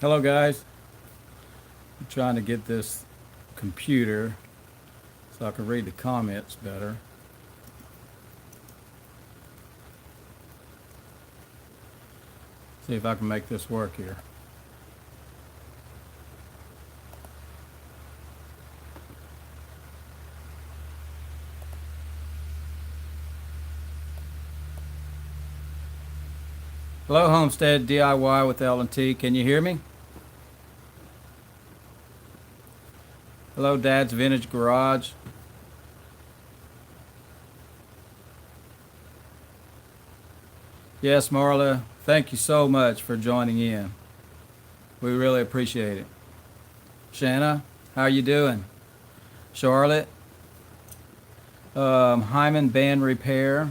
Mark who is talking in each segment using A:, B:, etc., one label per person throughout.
A: Hello guys. I'm trying to get this computer so I can read the comments better. See if I can make this work here. Hello Homestead DIY with L&T. Can you hear me? Hello Dad's Vintage Garage. Yes, Marla, thank you so much for joining in. We really appreciate it. Shanna, how you doing? Charlotte, Hyman Band Repair.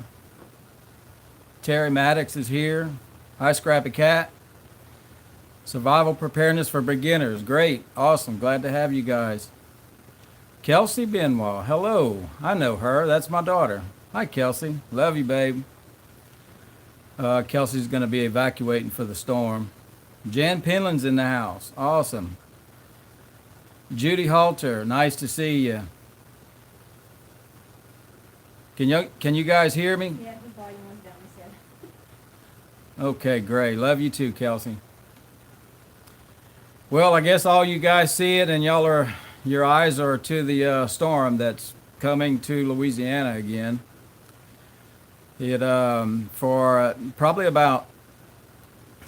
A: Terry Maddox is here. Hi, Scrappy Cat. Survival Preparedness for Beginners. Great. Awesome. Glad to have you guys. Kelsey Benoit. Hello. I know her. That's my daughter. Hi, Kelsey. Love you, babe. Kelsey's going to be evacuating for the storm. Jan Penland's in the house. Awesome. Judy Halter. Nice to see you. Can you guys hear me?
B: Yeah, the volume was down, he said.
A: Okay, great. Love you too, Kelsey. Well, I guess all you guys see it, and your eyes are to the storm that's coming to Louisiana again. It for probably about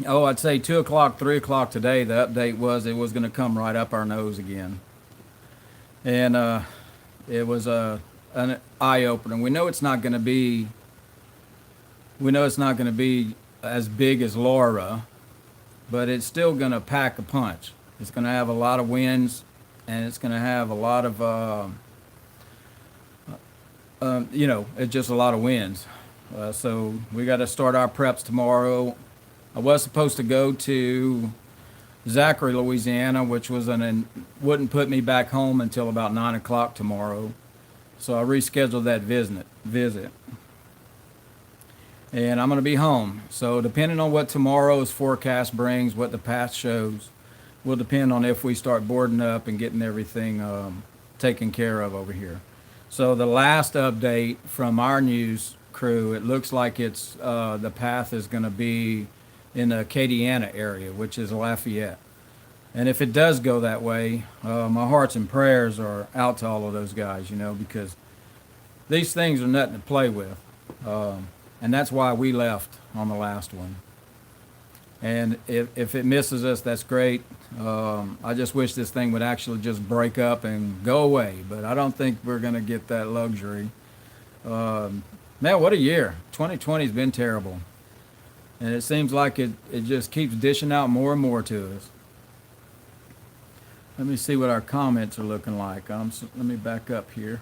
A: I'd say 2 o'clock, 3 o'clock today. The update was it was going to come right up our nose again, and it was an eye opener. We know it's not going to be. We know it's not going to be as big as Laura, but it's still going to pack a punch. It's going to have a lot of winds, and it's going to have a lot of, it's just a lot of winds. So we got to start our preps tomorrow. I was supposed to go to Zachary, Louisiana, which wouldn't put me back home until about 9 o'clock tomorrow. So I rescheduled that visit. And I'm going to be home. So depending on what tomorrow's forecast brings, what the path shows, will depend on if we start boarding up and getting everything taken care of over here. So the last update from our news crew, it looks like it's the path is going to be in the Acadiana area, which is Lafayette. And if it does go that way, my hearts and prayers are out to all of those guys, because these things are nothing to play with. And that's why we left on the last one. And if it misses us, that's great. I just wish this thing would actually just break up and go away. But I don't think we're going to get that luxury. Man, what a year. 2020 has been terrible. And it seems like it just keeps dishing out more and more to us. Let me see what our comments are looking like. Let me back up here.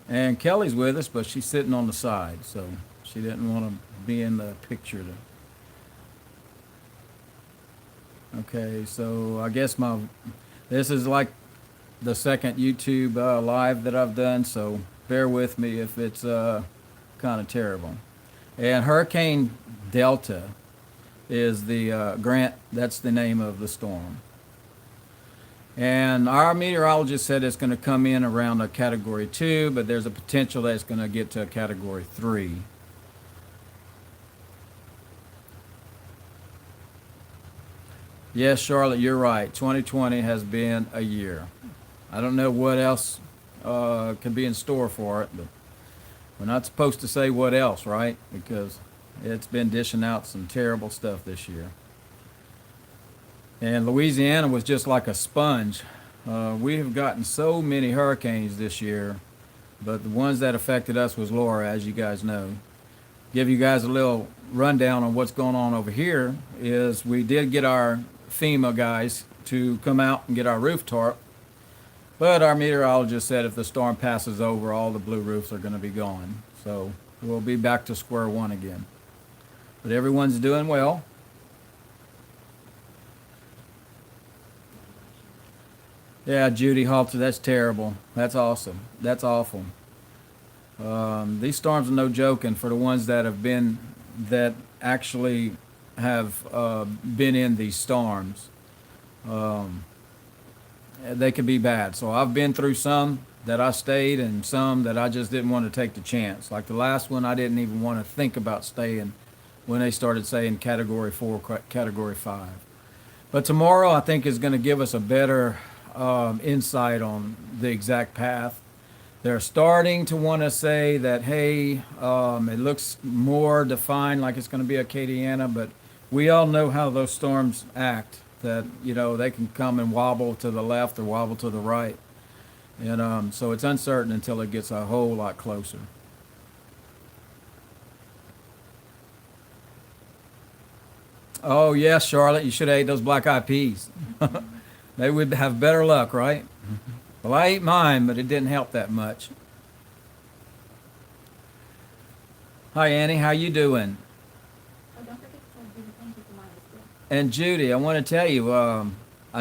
A: And Kelly's with us, but she's sitting on the side, so she didn't want to be in the picture. Okay, so I guess this is like the second YouTube live that I've done, so bear with me if it's kind of terrible. And Hurricane Delta is the Grant, that's the name of the storm. And our meteorologist said it's going to come in around a Category 2, but there's a potential that it's going to get to a Category 3. Yes, Charlotte, you're right. 2020 has been a year. I don't know what else could be in store for it, but we're not supposed to say what else, right? Because it's been dishing out some terrible stuff this year. And Louisiana was just like a sponge. We have gotten so many hurricanes this year, but the ones that affected us was Laura, as you guys know. Give you guys a little rundown on what's going on over here is we did get our FEMA guys to come out and get our roof tarp, but our meteorologist said if the storm passes over, all the blue roofs are going to be gone. So we'll be back to square one again. But everyone's doing well. Yeah, Judy Halter, that's terrible. That's awesome. That's awful. These storms are no joke, and for the ones that actually have been in these storms, they can be bad. So I've been through some that I stayed and some that I just didn't want to take the chance. Like the last one, I didn't even want to think about staying when they started saying category 4, category 5. But tomorrow, I think, is going to give us a better insight on the exact path. They're starting to want to say that, hey, it looks more defined like it's going to be Acadiana, but we all know how those storms act, that, they can come and wobble to the left or wobble to the right. And so it's uncertain until it gets a whole lot closer. Oh, yes, Charlotte, you should have ate those black eyed peas. They would have better luck, right? Well, I ate mine, but it didn't help that much. Hi, Annie. How you doing?
B: Oh, don't forget to tell Judy thank you for mine as well.
A: And Judy, I want to tell you, I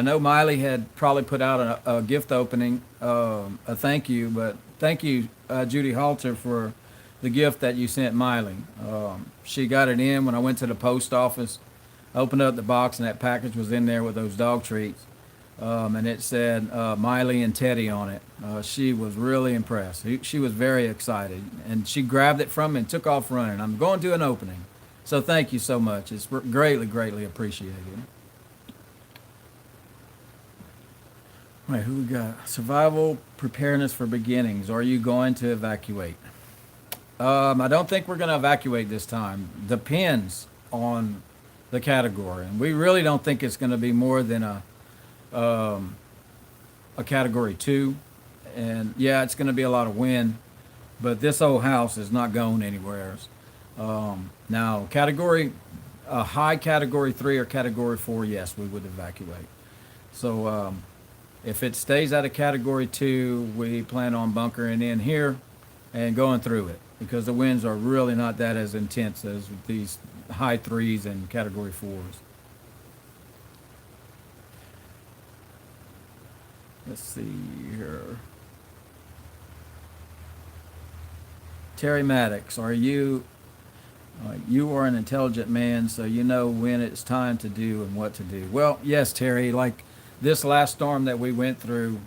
A: know Miley had probably put out a gift opening, a thank you, but thank you, Judy Halter, for the gift that you sent Miley. She got it in when I went to the post office. I opened up the box, and that package was in there with those dog treats. And it said Miley and Teddy on it. She was really impressed. She was very excited, and she grabbed it from me and took off running. I'm going to an opening, so thank you so much. It's greatly, greatly appreciated. All right, who we got? Survival preparedness for beginnings. Are you going to evacuate? I don't think we're going to evacuate this time. Depends on the category, and we really don't think it's going to be more than a category 2, and yeah, it's going to be a lot of wind, but this old house is not going anywhere. Now, a high category 3 or category 4, yes, we would evacuate. So if it stays at a category 2, we plan on bunkering in here and going through it, because the winds are really not that as intense as these high 3s and category 4s. Let's see here. Terry Maddox, you are an intelligent man, so you know when it's time to do and what to do. Well, yes, Terry, like this last storm that we went through,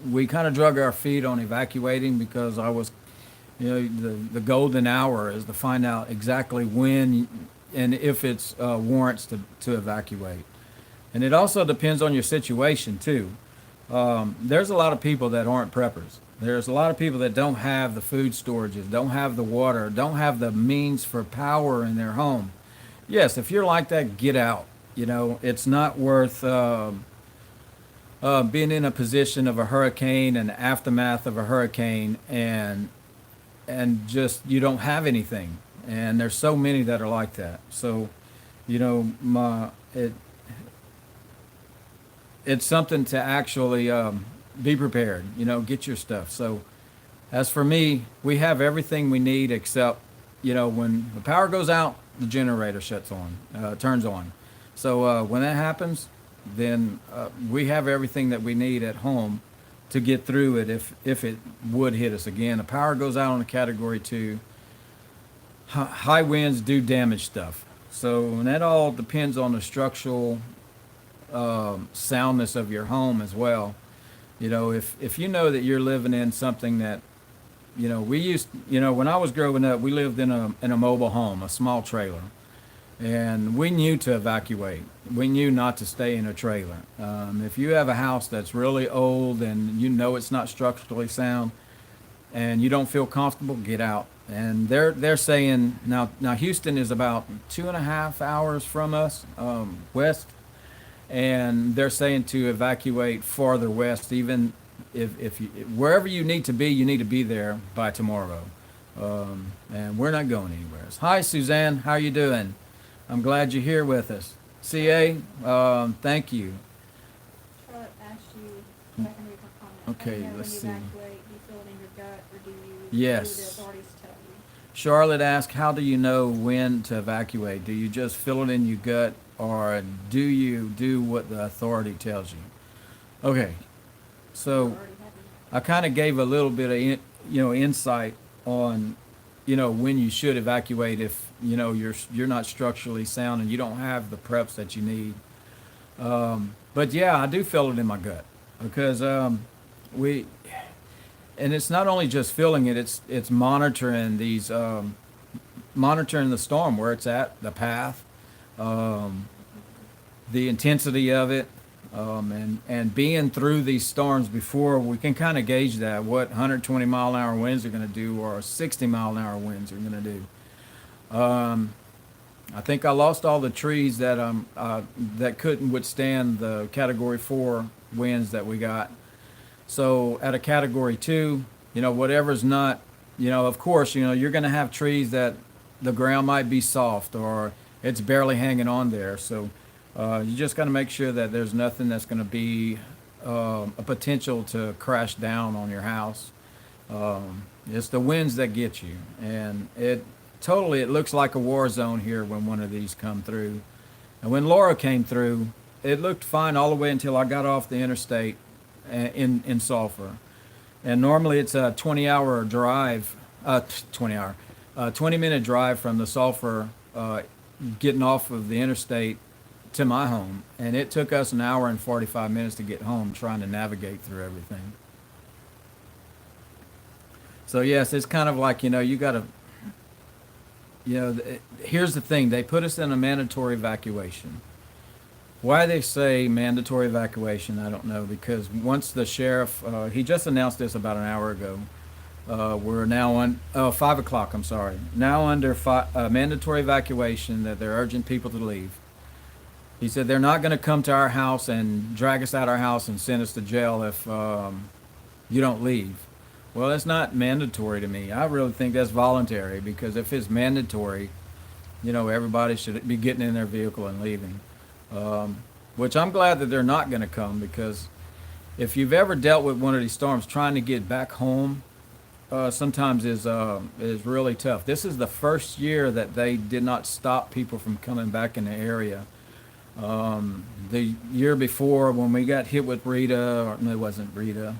A: we kind of drug our feet on evacuating, because the golden hour is to find out exactly when and if it's warrants to evacuate. And it also depends on your situation too. There's a lot of people that aren't preppers. There's a lot of people that don't have the food storages, don't have the water, don't have the means for power in their home. Yes, if you're like that, get out. It's not worth being in a position of a hurricane and aftermath of a hurricane and just you don't have anything. And there's so many that are like that. So, it's something to actually be prepared, get your stuff. So as for me, we have everything we need except, when the power goes out, the generator turns on. So when that happens, then we have everything that we need at home to get through it if it would hit us again. The power goes out on a category 2. High winds do damage stuff. So, and that all depends on the structural soundness of your home as well. If you know that you're living in something that, when I was growing up, we lived in a mobile home, a small trailer, and we knew to evacuate. We knew not to stay in a trailer. If you have a house that's really old and it's not structurally sound, and you don't feel comfortable, get out. And they're saying now Houston is about 2.5 hours from us west. And they're saying to evacuate farther west, even if you, wherever you need to be there by tomorrow. And we're not going anywhere. Hi, Suzanne. How you doing? I'm glad you're here with us. CA, thank you.
B: Charlotte asked you, if I can read her comment.
A: Okay,
B: How do you know
A: let's
B: when
A: see.
B: you evacuate? Do you feel it in your gut, or do you
A: Yes.
B: do the authorities tell you?
A: Charlotte asked, how do you know when to evacuate? Do you just feel it in your gut, or do you do what the authority tells you? Okay, so
B: Or already have you?
A: I kind of gave a little bit of insight on, when you should evacuate if, you're not structurally sound and you don't have the preps that you need. But yeah, I do feel it in my gut because we, and it's not only just feeling it; it's monitoring these, monitoring the storm where it's at, the path, um, the intensity of it, and being through these storms before we can kind of gauge that what 120-mile-an-hour winds are going to do or 60-mile-an-hour winds are going to do. I think I lost all the trees that couldn't withstand the Category 4 winds that we got. So at a Category 2, whatever's not, of course, you're going to have trees that the ground might be soft or it's barely hanging on there. So you just got to make sure that there's nothing that's going to be a potential to crash down on your house. It's the winds that get you, and it looks like a war zone here when one of these come through. And when Laura came through, it looked fine all the way until I got off the interstate in Sulphur. And normally it's a 20-hour drive, 20-minute drive from the Sulphur, getting off of the interstate to my home. And it took us an hour and 45 minutes to get home trying to navigate through everything. So yes, it's kind of like, you got to, here's the thing. They put us in a mandatory evacuation. Why they say mandatory evacuation, I don't know, because once the sheriff, he just announced this about an hour ago. We're now on 5 o'clock. I'm sorry. Now under mandatory evacuation that they're urging people to leave. He said they're not going to come to our house and drag us out our house and send us to jail if you don't leave. Well, that's not mandatory to me. I really think that's voluntary because if it's mandatory, everybody should be getting in their vehicle and leaving. Which I'm glad that they're not going to come because if you've ever dealt with one of these storms, trying to get back home sometimes is really tough. This is the first year that they did not stop people from coming back in the area. The year before when we got hit with Rita, or no, it wasn't Rita.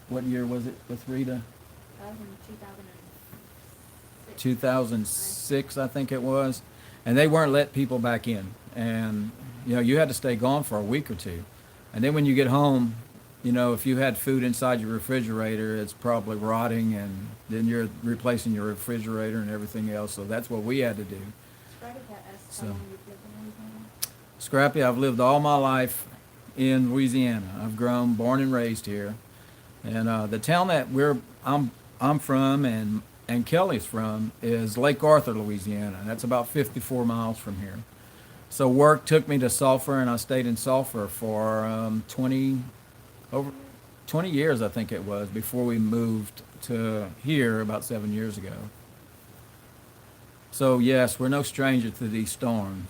A: What year was it with Rita? 2006, I think it was. And they weren't letting people back in. And, you had to stay gone for a week or two. And then when you get home, if you had food inside your refrigerator, it's probably rotting, and then you're replacing your refrigerator and everything else. So that's what we had to do. So, Scrappy, I've lived all my life in Louisiana. I've grown, born and raised here. And the town that I'm from and Kelly's from is Lake Arthur, Louisiana. That's about 54 miles from here. So work took me to Sulphur, and I stayed in Sulphur for over 20 years, I think it was, before we moved to here about 7 years ago. So yes, we're no stranger to these storms.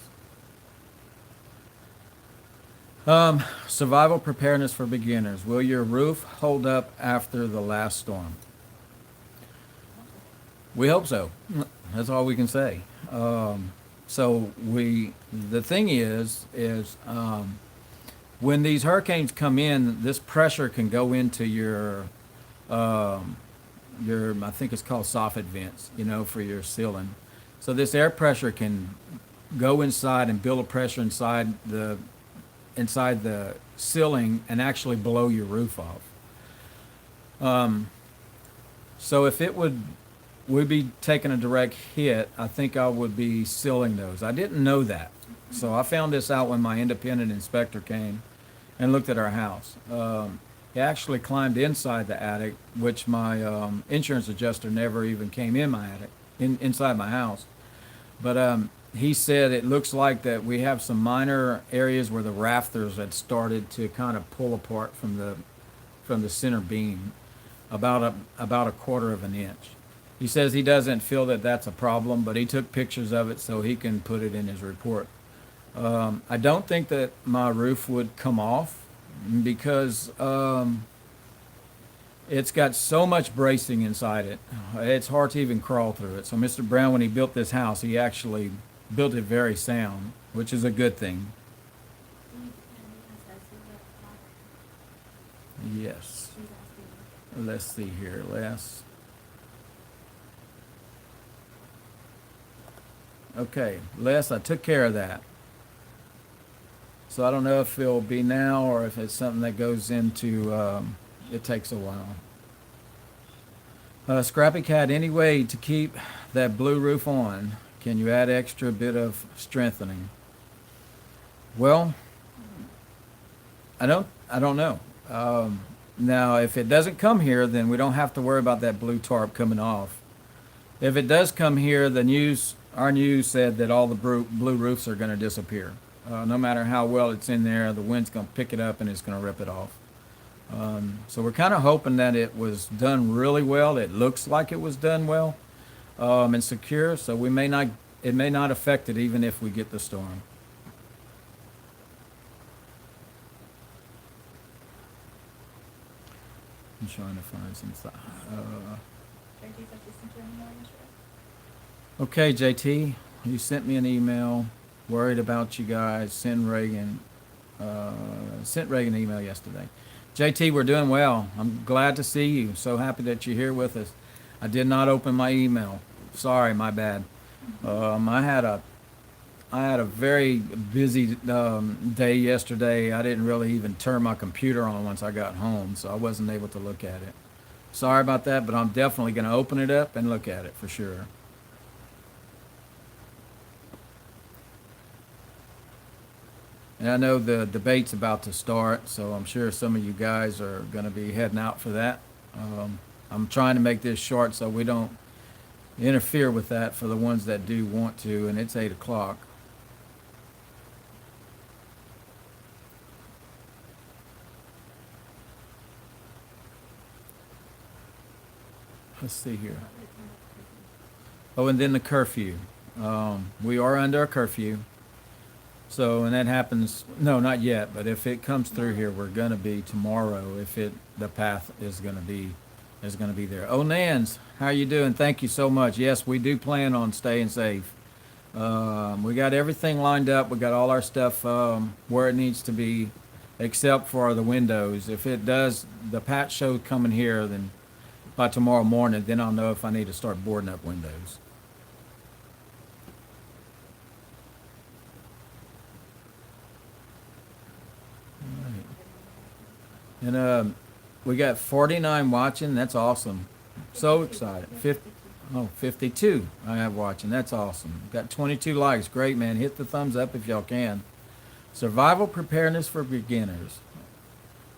A: Survival preparedness for beginners. Will your roof hold up after the last storm? We hope so. That's all we can say. The thing is, when these hurricanes come in, this pressure can go into your, I think it's called soffit vents, for your ceiling. So this air pressure can go inside and build a pressure inside the ceiling and actually blow your roof off. So if it would be taking a direct hit, I think I would be sealing those. I didn't know that. So I found this out when my independent inspector came and looked at our house. He actually climbed inside the attic, which my insurance adjuster never even came in my attic, inside my house. But he said it looks like that we have some minor areas where the rafters had started to kind of pull apart from the center beam, about a quarter of an inch. He says he doesn't feel that that's a problem, but he took pictures of it so he can put it in his report. I don't think that my roof would come off because it's got so much bracing inside it. It's hard to even crawl through it. So Mr. Brown, when he built this house, he actually built it very sound, which is a good thing. Yes. Let's see here. Okay, Les, I took care of that. So I don't know if it'll be now or if it's something that goes into, it takes a while. Scrappy Cat, any way to keep that blue roof on? Can you add extra bit of strengthening? Well, I don't know. Now, if it doesn't come here, then we don't have to worry about that blue tarp coming off. If it does come here, our news said that all the blue roofs are going to disappear. No matter how well it's in there, the wind's going to pick it up and it's going to rip it off. So we're kind of hoping that it was done really well. It looks like it was done well and secure. So it may not affect it even if we get the storm. I'm trying to find some stuff.
B: JT said she sent you an email yesterday.
A: Okay, JT, you sent me an email, worried about you guys. Sent Reagan an email yesterday. JT, we're doing well. I'm glad to see you. So happy that you're here with us. I did not open my email. Sorry, my bad. I had a very busy day yesterday. I didn't really even turn my computer on once I got home, so I wasn't able to look at it. Sorry about that, but I'm definitely going to open it up and look at it for sure. And I know the debate's about to start, so I'm sure some of you guys are going to be heading out for that. I'm trying to make this short so we don't interfere with that for the ones that do want to, and it's 8 o'clock. Let's see here. Oh, and then the curfew. We are under a curfew. So, and that happens, no, not yet, but if it comes through here, we're gonna be tomorrow, the path is gonna be there. Oh, Nans, how you doing? Thank you so much. Yes, we do plan on staying safe. We got everything lined up. We got all our stuff, where it needs to be, except for the windows. If it does, the patch show coming here, then by tomorrow morning, then I'll know if I need to start boarding up windows. And we got 49 watching. That's awesome. So excited. 52 I have watching. That's awesome. Got 22 likes. Great, man. Hit the thumbs up if y'all can. Survival preparedness for beginners.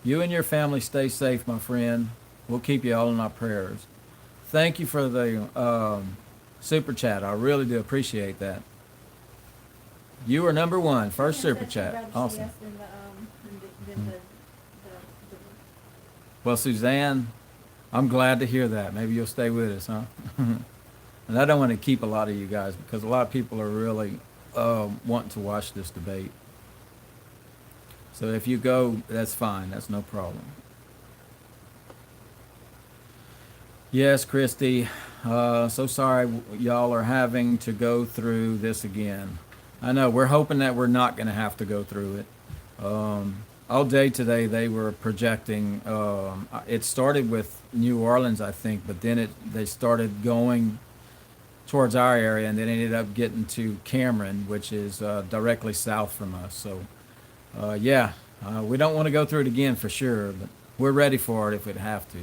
A: You and your family stay safe, my friend. We'll keep you all in our prayers. Thank you for the super chat. I really do appreciate that. You are number one. First super chat. Awesome. Well, Suzanne, I'm glad to hear that. Maybe you'll stay with us, huh? And I don't want to keep a lot of you guys because a lot of people are really wanting to watch this debate. So if you go, that's fine. That's no problem. Yes, Christy. So sorry y'all are having to go through this again. I know. We're hoping that we're not going to have to go through it. All day today they were projecting, it started with New Orleans, I think, but then they started going towards our area and then ended up getting to Cameron, which is directly south from us. So, we don't want to go through it again for sure, but we're ready for it if we'd have to.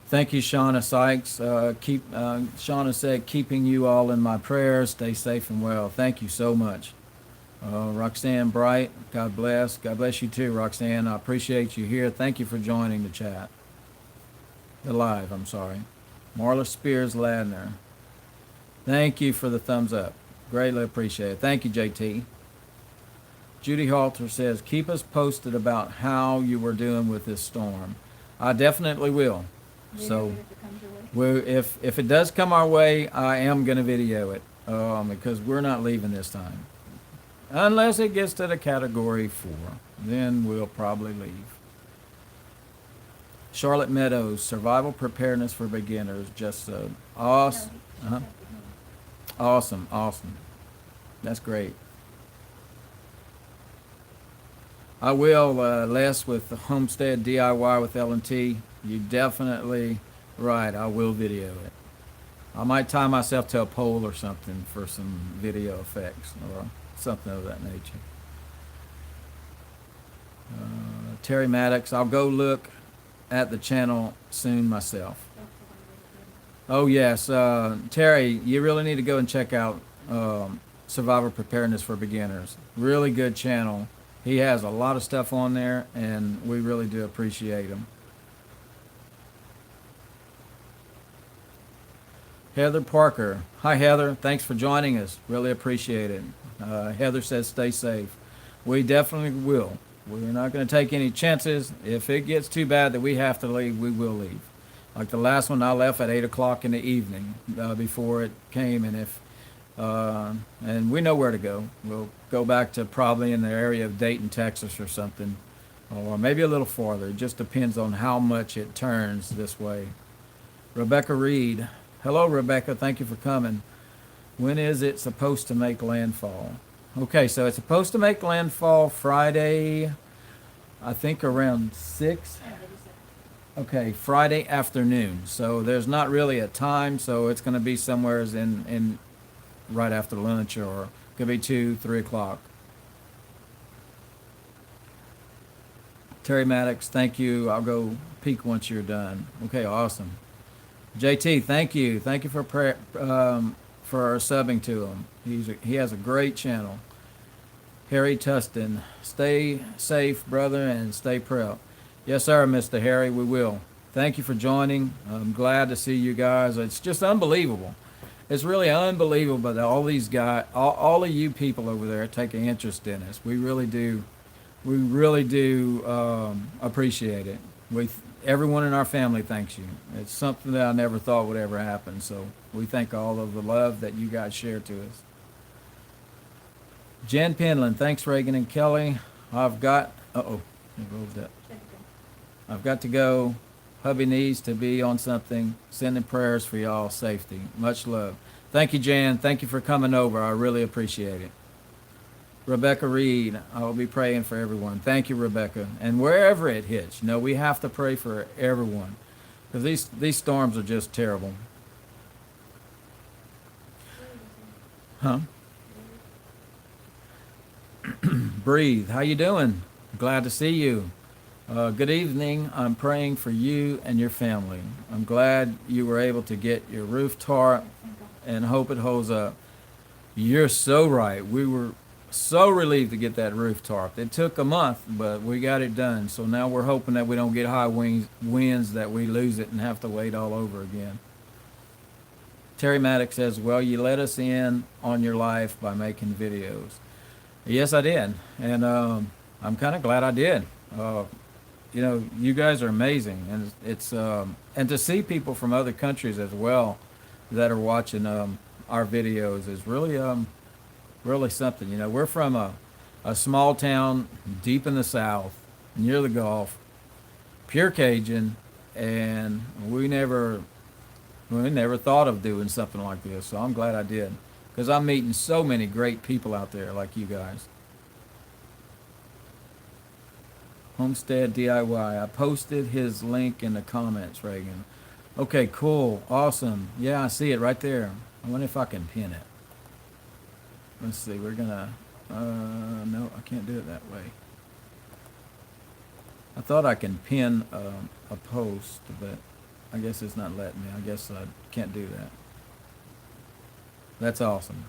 A: Thank you, Shauna Sykes. Shauna said, keeping you all in my prayers. Stay safe and well. Thank you so much. Roxanne Bright, God bless. God bless you too, Roxanne. I appreciate you here. Thank you for joining the chat. The live, I'm sorry. Marla Spears Ladner. Thank you for the thumbs up. Greatly appreciate it. Thank you, JT. Judy Halter says, keep us posted about how you were doing with this storm. I definitely will. So, if it does come our way, I am going to video it because we're not leaving this time. Unless it gets to the category 4, then we'll probably leave. Charlotte Meadows, survival preparedness for beginners. Just awesome. Awesome. That's great. I will, Les, with the Homestead DIY with L&T. You definitely right. I will video it. I might tie myself to a pole or something for some video effects or something of that nature. Terry Maddox, I'll go look at the channel soon myself. Oh yes, Terry, you really need to go and check out Survivor Preparedness for Beginners. Really good channel. He has a lot of stuff on there, and we really do appreciate him. Heather Parker. Hi, Heather. Thanks for joining us. Really appreciate it. Heather says stay safe. We definitely will. We're not going to take any chances. If it gets too bad that we have to leave, we will leave. Like the last one, I left at 8 o'clock in the evening before it came, and we know where to go. We'll go back to probably in the area of Dayton, Texas or something, or maybe a little farther. It just depends on how much it turns this way. Rebecca Reed. Hello, Rebecca. Thank you for coming. When is it supposed to make landfall? Okay, so it's supposed to make landfall Friday, I think around 6. Okay, Friday afternoon. So there's not really a time, so it's going to be somewhere in right after lunch, or it could be 2, 3 o'clock. Terry Maddox, thank you. I'll go peek once you're done. Okay, awesome. JT, thank you. Thank you for subbing to him. He has a great channel. Harry Tustin, stay safe, brother, and stay prep. Yes, sir, Mr. Harry, we will. Thank you for joining. I'm glad to see you guys. It's just unbelievable. It's really unbelievable that all these guys, all of you people over there take an interest in us. We really do. We really do appreciate it. Everyone in our family thanks you. It's something that I never thought would ever happen. So we thank all of the love that you guys share to us. Jen Penland, thanks Reagan and Kelly. I've got to go. Hubby needs to be on something. Sending prayers for y'all safety. Much love. Thank you, Jan. Thank you for coming over. I really appreciate it. Rebecca Reed, I will be praying for everyone. Thank you, Rebecca. And wherever it hits, we have to pray for everyone, because these storms are just terrible. Huh? Breathe. How you doing? Glad to see you. Good evening. I'm praying for you and your family. I'm glad you were able to get your roof tarp and hope it holds up. You're so right. We were so relieved to get that roof tarp. It took a month, but we got it done. So now we're hoping that we don't get high winds that we lose it and have to wait all over again. Terry Maddox says, well, you let us in on your life by making videos. Yes, I did. And I'm kind of glad I did. You guys are amazing. And it's and to see people from other countries as well that are watching our videos is really something. We're from a small town deep in the South, near the Gulf, pure Cajun, and we never thought of doing something like this. So I'm glad I did, because I'm meeting so many great people out there like you guys. Homestead DIY. I posted his link in the comments, Reagan. Okay, cool, awesome. Yeah, I see it right there. I wonder if I can pin it. Let's see, we're gonna, no, I can't do it that way. I thought I can pin a post, but I guess it's not letting me. I guess I can't do that. That's awesome.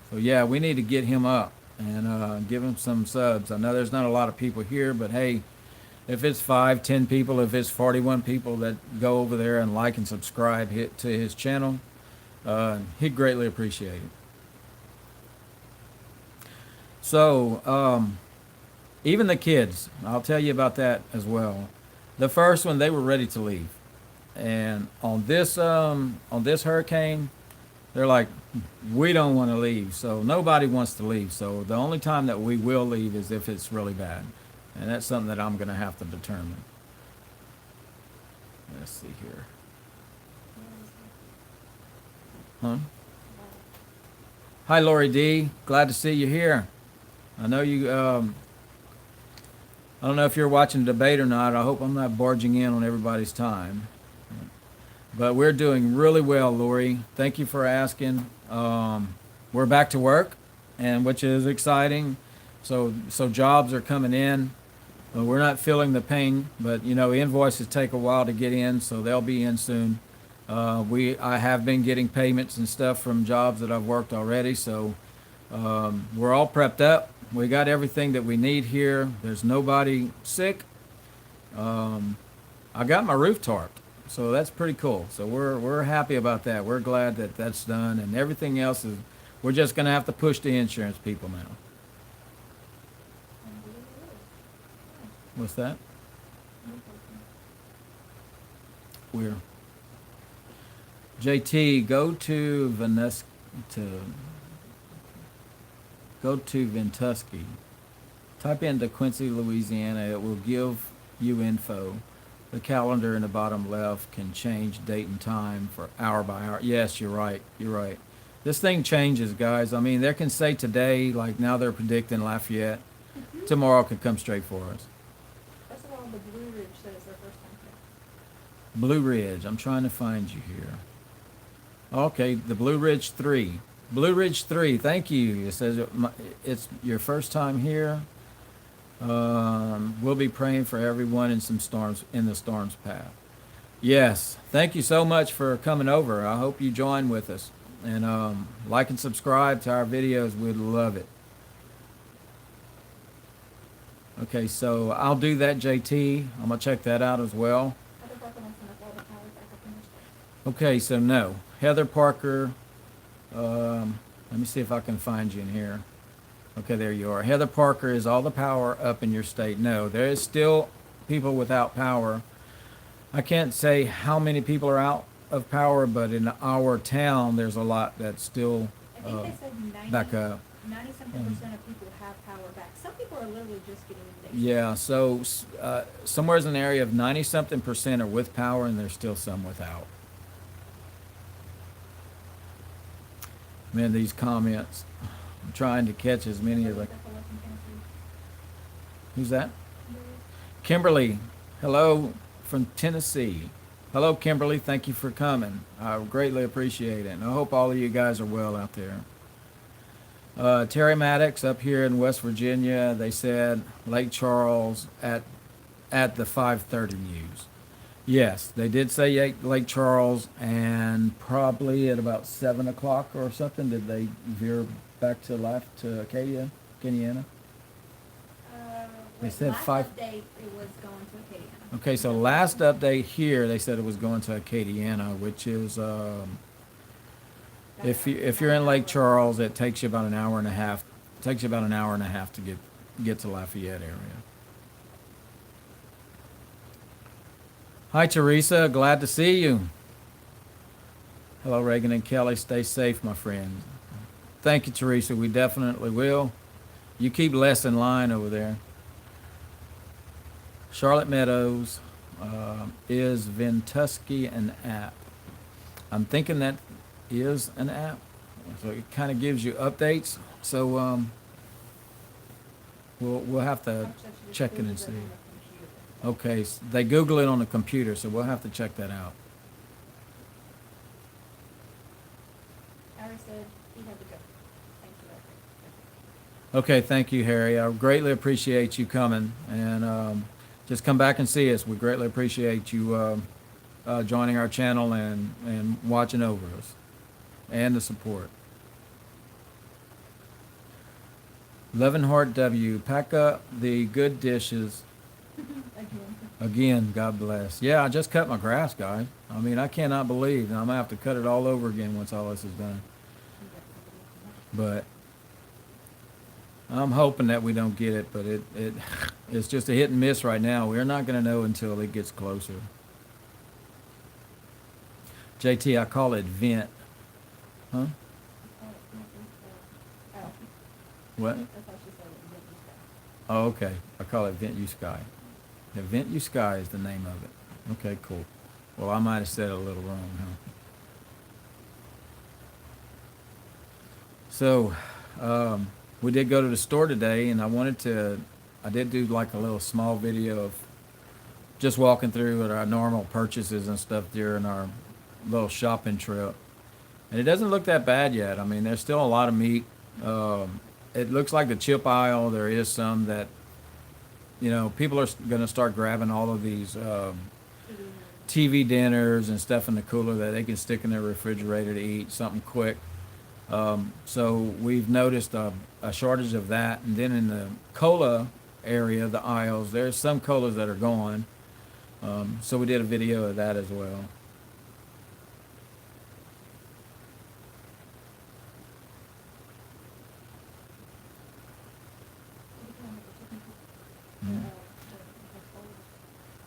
A: So yeah, we need to get him up and give him some subs. I know there's not a lot of people here, but hey, if it's 5, 10 people, if it's 41 people that go over there and like and subscribe to his channel, he'd greatly appreciate it. So, even the kids, I'll tell you about that as well. The first one, they were ready to leave. And on this hurricane, they're like, we don't want to leave. So nobody wants to leave. So the only time that we will leave is if it's really bad. And that's something that I'm going to have to determine. Let's see here. Huh? Hi, Lori D. Glad to see you here. I know you, I don't know if you're watching the debate or not. I hope I'm not barging in on everybody's time. But we're doing really well, Lori. Thank you for asking. We're back to work, and which is exciting. So jobs are coming in. We're not feeling the pain, but you know, invoices take a while to get in, so they'll be in soon. I have been getting payments and stuff from jobs that I've worked already, so we're all prepped up. We got everything that we need here. There's nobody sick. I got my roof tarped, so that's pretty cool. So we're happy about that. We're glad that that's done, and everything else is. We're just gonna have to push the insurance people now. What's that? We're JT. Go to Ventusky. Type into Quincy, Louisiana. It will give you info. The calendar in the bottom left can change date and time for hour by hour. Yes, you're right. You're right. This thing changes, guys. I mean, they can say today, like now they're predicting Lafayette. Tomorrow could come straight for us.
B: That's the one the Blue Ridge said is their first time here.
A: Blue Ridge. I'm trying to find you here. Okay, the Blue Ridge 3. Blue Ridge 3, thank you. It says it's your first time here. We'll be praying for everyone in the storm's path. Yes, thank you so much for coming over. I hope you join with us. And like and subscribe to our videos. We'd love it. Okay, so I'll do that, JT. I'm going to check that out as well.
B: Heather Parker wants to know if all the power's back up in their state.
A: Okay, so no. Heather Parker, let me see if I can find you in here. Okay, there you are. Heather Parker, is all the power up in your state? No, there is still people without power. I can't say how many people are out of power, but in our town, there's a lot that's still
B: I think they said
A: back up.
B: 90-something% of people have power back. Some people are literally just getting the
A: Yeah, so somewhere's in the area of 90-something% are with power, and there's still some without. Man, these comments. I'm trying to catch as many as I. Who's that? Kimberly. Hello from Tennessee. Hello, Kimberly. Thank you for coming. I greatly appreciate it. And I hope all of you guys are well out there. Terry Maddox up here in West Virginia. They said Lake Charles at the 5:30 news. Yes, they did say Lake Charles, and probably at about 7 o'clock or something, did they veer back to Acadia, Keniana? They said
B: last
A: 5.
B: update, it was going to Acadiana.
A: Okay, so last update here, they said it was going to Acadiana, which is if you're in Lake Charles, it takes you about an hour and a half. It takes you about an hour and a half to get to Lafayette area. Hi, Teresa. Glad to see you. Hello, Reagan and Kelly. Stay safe, my friends. Thank you, Teresa. We definitely will. You keep less in line over there. Charlotte Meadows, is Ventusky an app? I'm thinking that is an app. So it kind of gives you updates. So we'll have to check it and see. Okay, so they Google it on the computer, so we'll have to check that out.
B: Harry said he had to go. Thank you, Harry.
A: Okay, thank you, Harry. I greatly appreciate you coming, and just come back and see us. We greatly appreciate you joining our channel and watching over us, and the support. Loving Heart W, pack up the good dishes. Again, God bless. Yeah, I just cut my grass, guys. I mean, I cannot believe I'm going to have to cut it all over again once all this is done. But I'm hoping that we don't get it, but it's just a hit and miss right now. We're not going to know until it gets closer. JT, I call it vent. Huh? What? Oh, okay. I call it Vent You Sky. Yeah, Vent You Sky is the name of it. Okay, cool. Well, I might have said it a little wrong, huh? So, we did go to the store today, and I did do like a little small video of just walking through our normal purchases and stuff during our little shopping trip. And it doesn't look that bad yet. I mean, there's still a lot of meat. It looks like the chip aisle. There is some that, people are going to start grabbing all of these TV dinners and stuff in the cooler that they can stick in their refrigerator to eat something quick. So we've noticed a shortage of that. And then in the cola area, the aisles, there's some colas that are gone. So we did a video of that as well.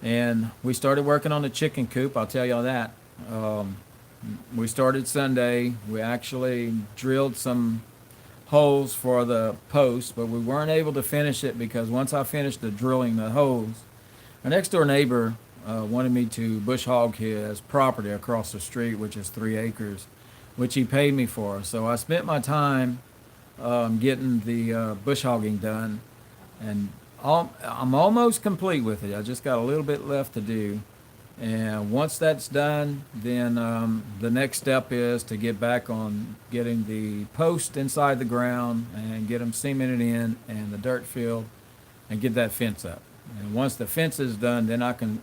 A: And we started working on the chicken coop, I'll tell y'all that. We started Sunday. We actually drilled some holes for the post, but we weren't able to finish it because once I finished the drilling the holes, our next door neighbor wanted me to bush hog his property across the street, which is 3 acres, which he paid me for. So I spent my time getting the bush hogging done, and I'm almost complete with it. I just got a little bit left to do. And once that's done, then the next step is to get back on getting the post inside the ground and get them cemented in and the dirt filled and get that fence up. And once the fence is done, then I can,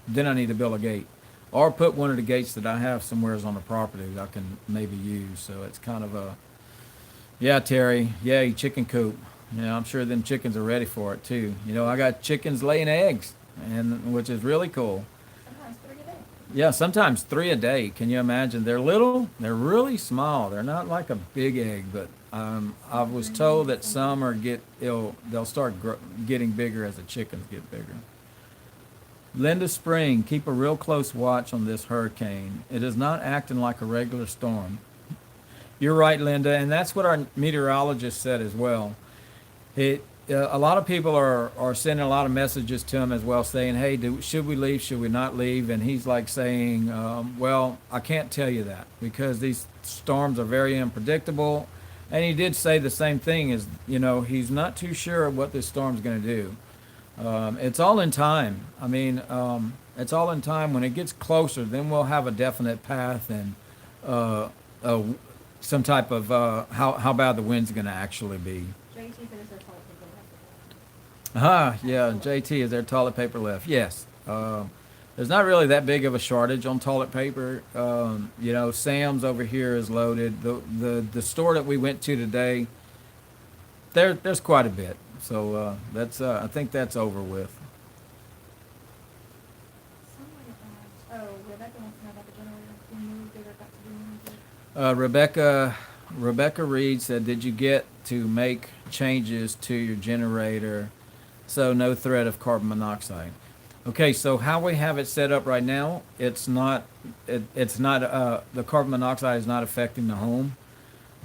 A: then I need to build a gate or put one of the gates that I have somewhere on the property that I can maybe use. So it's kind of a, yeah, Terry, yay, chicken coop. I'm sure them chickens are ready for it too. I got chickens laying eggs, and which is really cool.
B: Sometimes 3 a day.
A: Yeah, sometimes 3 a day. Can you imagine? They're little. They're really small. They're not like a big egg, but I was told that some they'll start getting bigger as the chickens get bigger. Linda Spring, keep a real close watch on this hurricane. It is not acting like a regular storm. You're right, Linda, and that's what our meteorologist said as well. A lot of people are sending a lot of messages to him as well, saying, "Hey, should we leave? Should we not leave?" And he's like saying, "Well, I can't tell you that because these storms are very unpredictable." And he did say the same thing: is he's not too sure what this storm's going to do. It's all in time. I mean, it's all in time. When it gets closer, then we'll have a definite path and some type of how bad the wind's going to actually be.
B: JT finished their toilet paper left.
A: Yeah, JT, is there toilet paper left? Yes. There's not really that big of a shortage on toilet paper. Sam's over here is loaded. The store that we went to today, there's quite a bit. So that's I think that's over with.
B: Rebecca wants to know about the generator. We moved it or got to be moved.
A: Rebecca Reed said, "Did you get to make changes to your generator so no threat of carbon monoxide?" Okay, so how we have it set up right now, it's not the carbon monoxide is not affecting the home,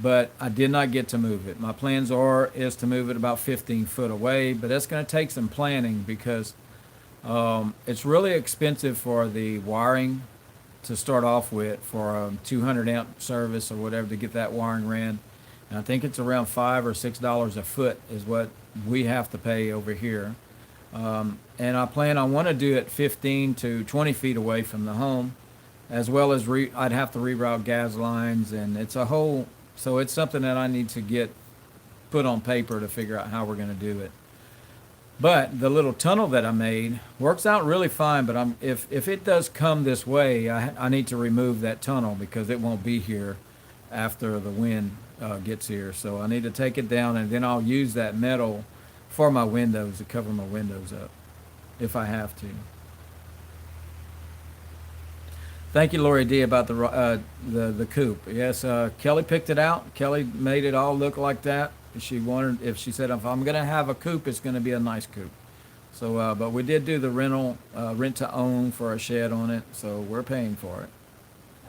A: but I did not get to move it. My plans is to move it about 15 foot away, but that's going to take some planning because it's really expensive for the wiring to start off with for a 200 amp service or whatever to get that wiring ran. And I think it's around $5 or $6 a foot is what we have to pay over here. And I want to do it 15 to 20 feet away from the home, as well as I'd have to reroute gas lines, and so it's something that I need to get put on paper to figure out how we're going to do it. But the little tunnel that I made works out really fine, but if it does come this way, I need to remove that tunnel because it won't be here after the wind gets here. So I need to take it down, and then I'll use that metal for my windows to cover my windows up if I have to. Thank you, Lori D, about the coop. Yes, Kelly picked it out. Kelly made it all look like that. She said if I'm going to have a coop, it's going to be a nice coop. So, but we did do the rent to own for a shed on it, so we're paying for it.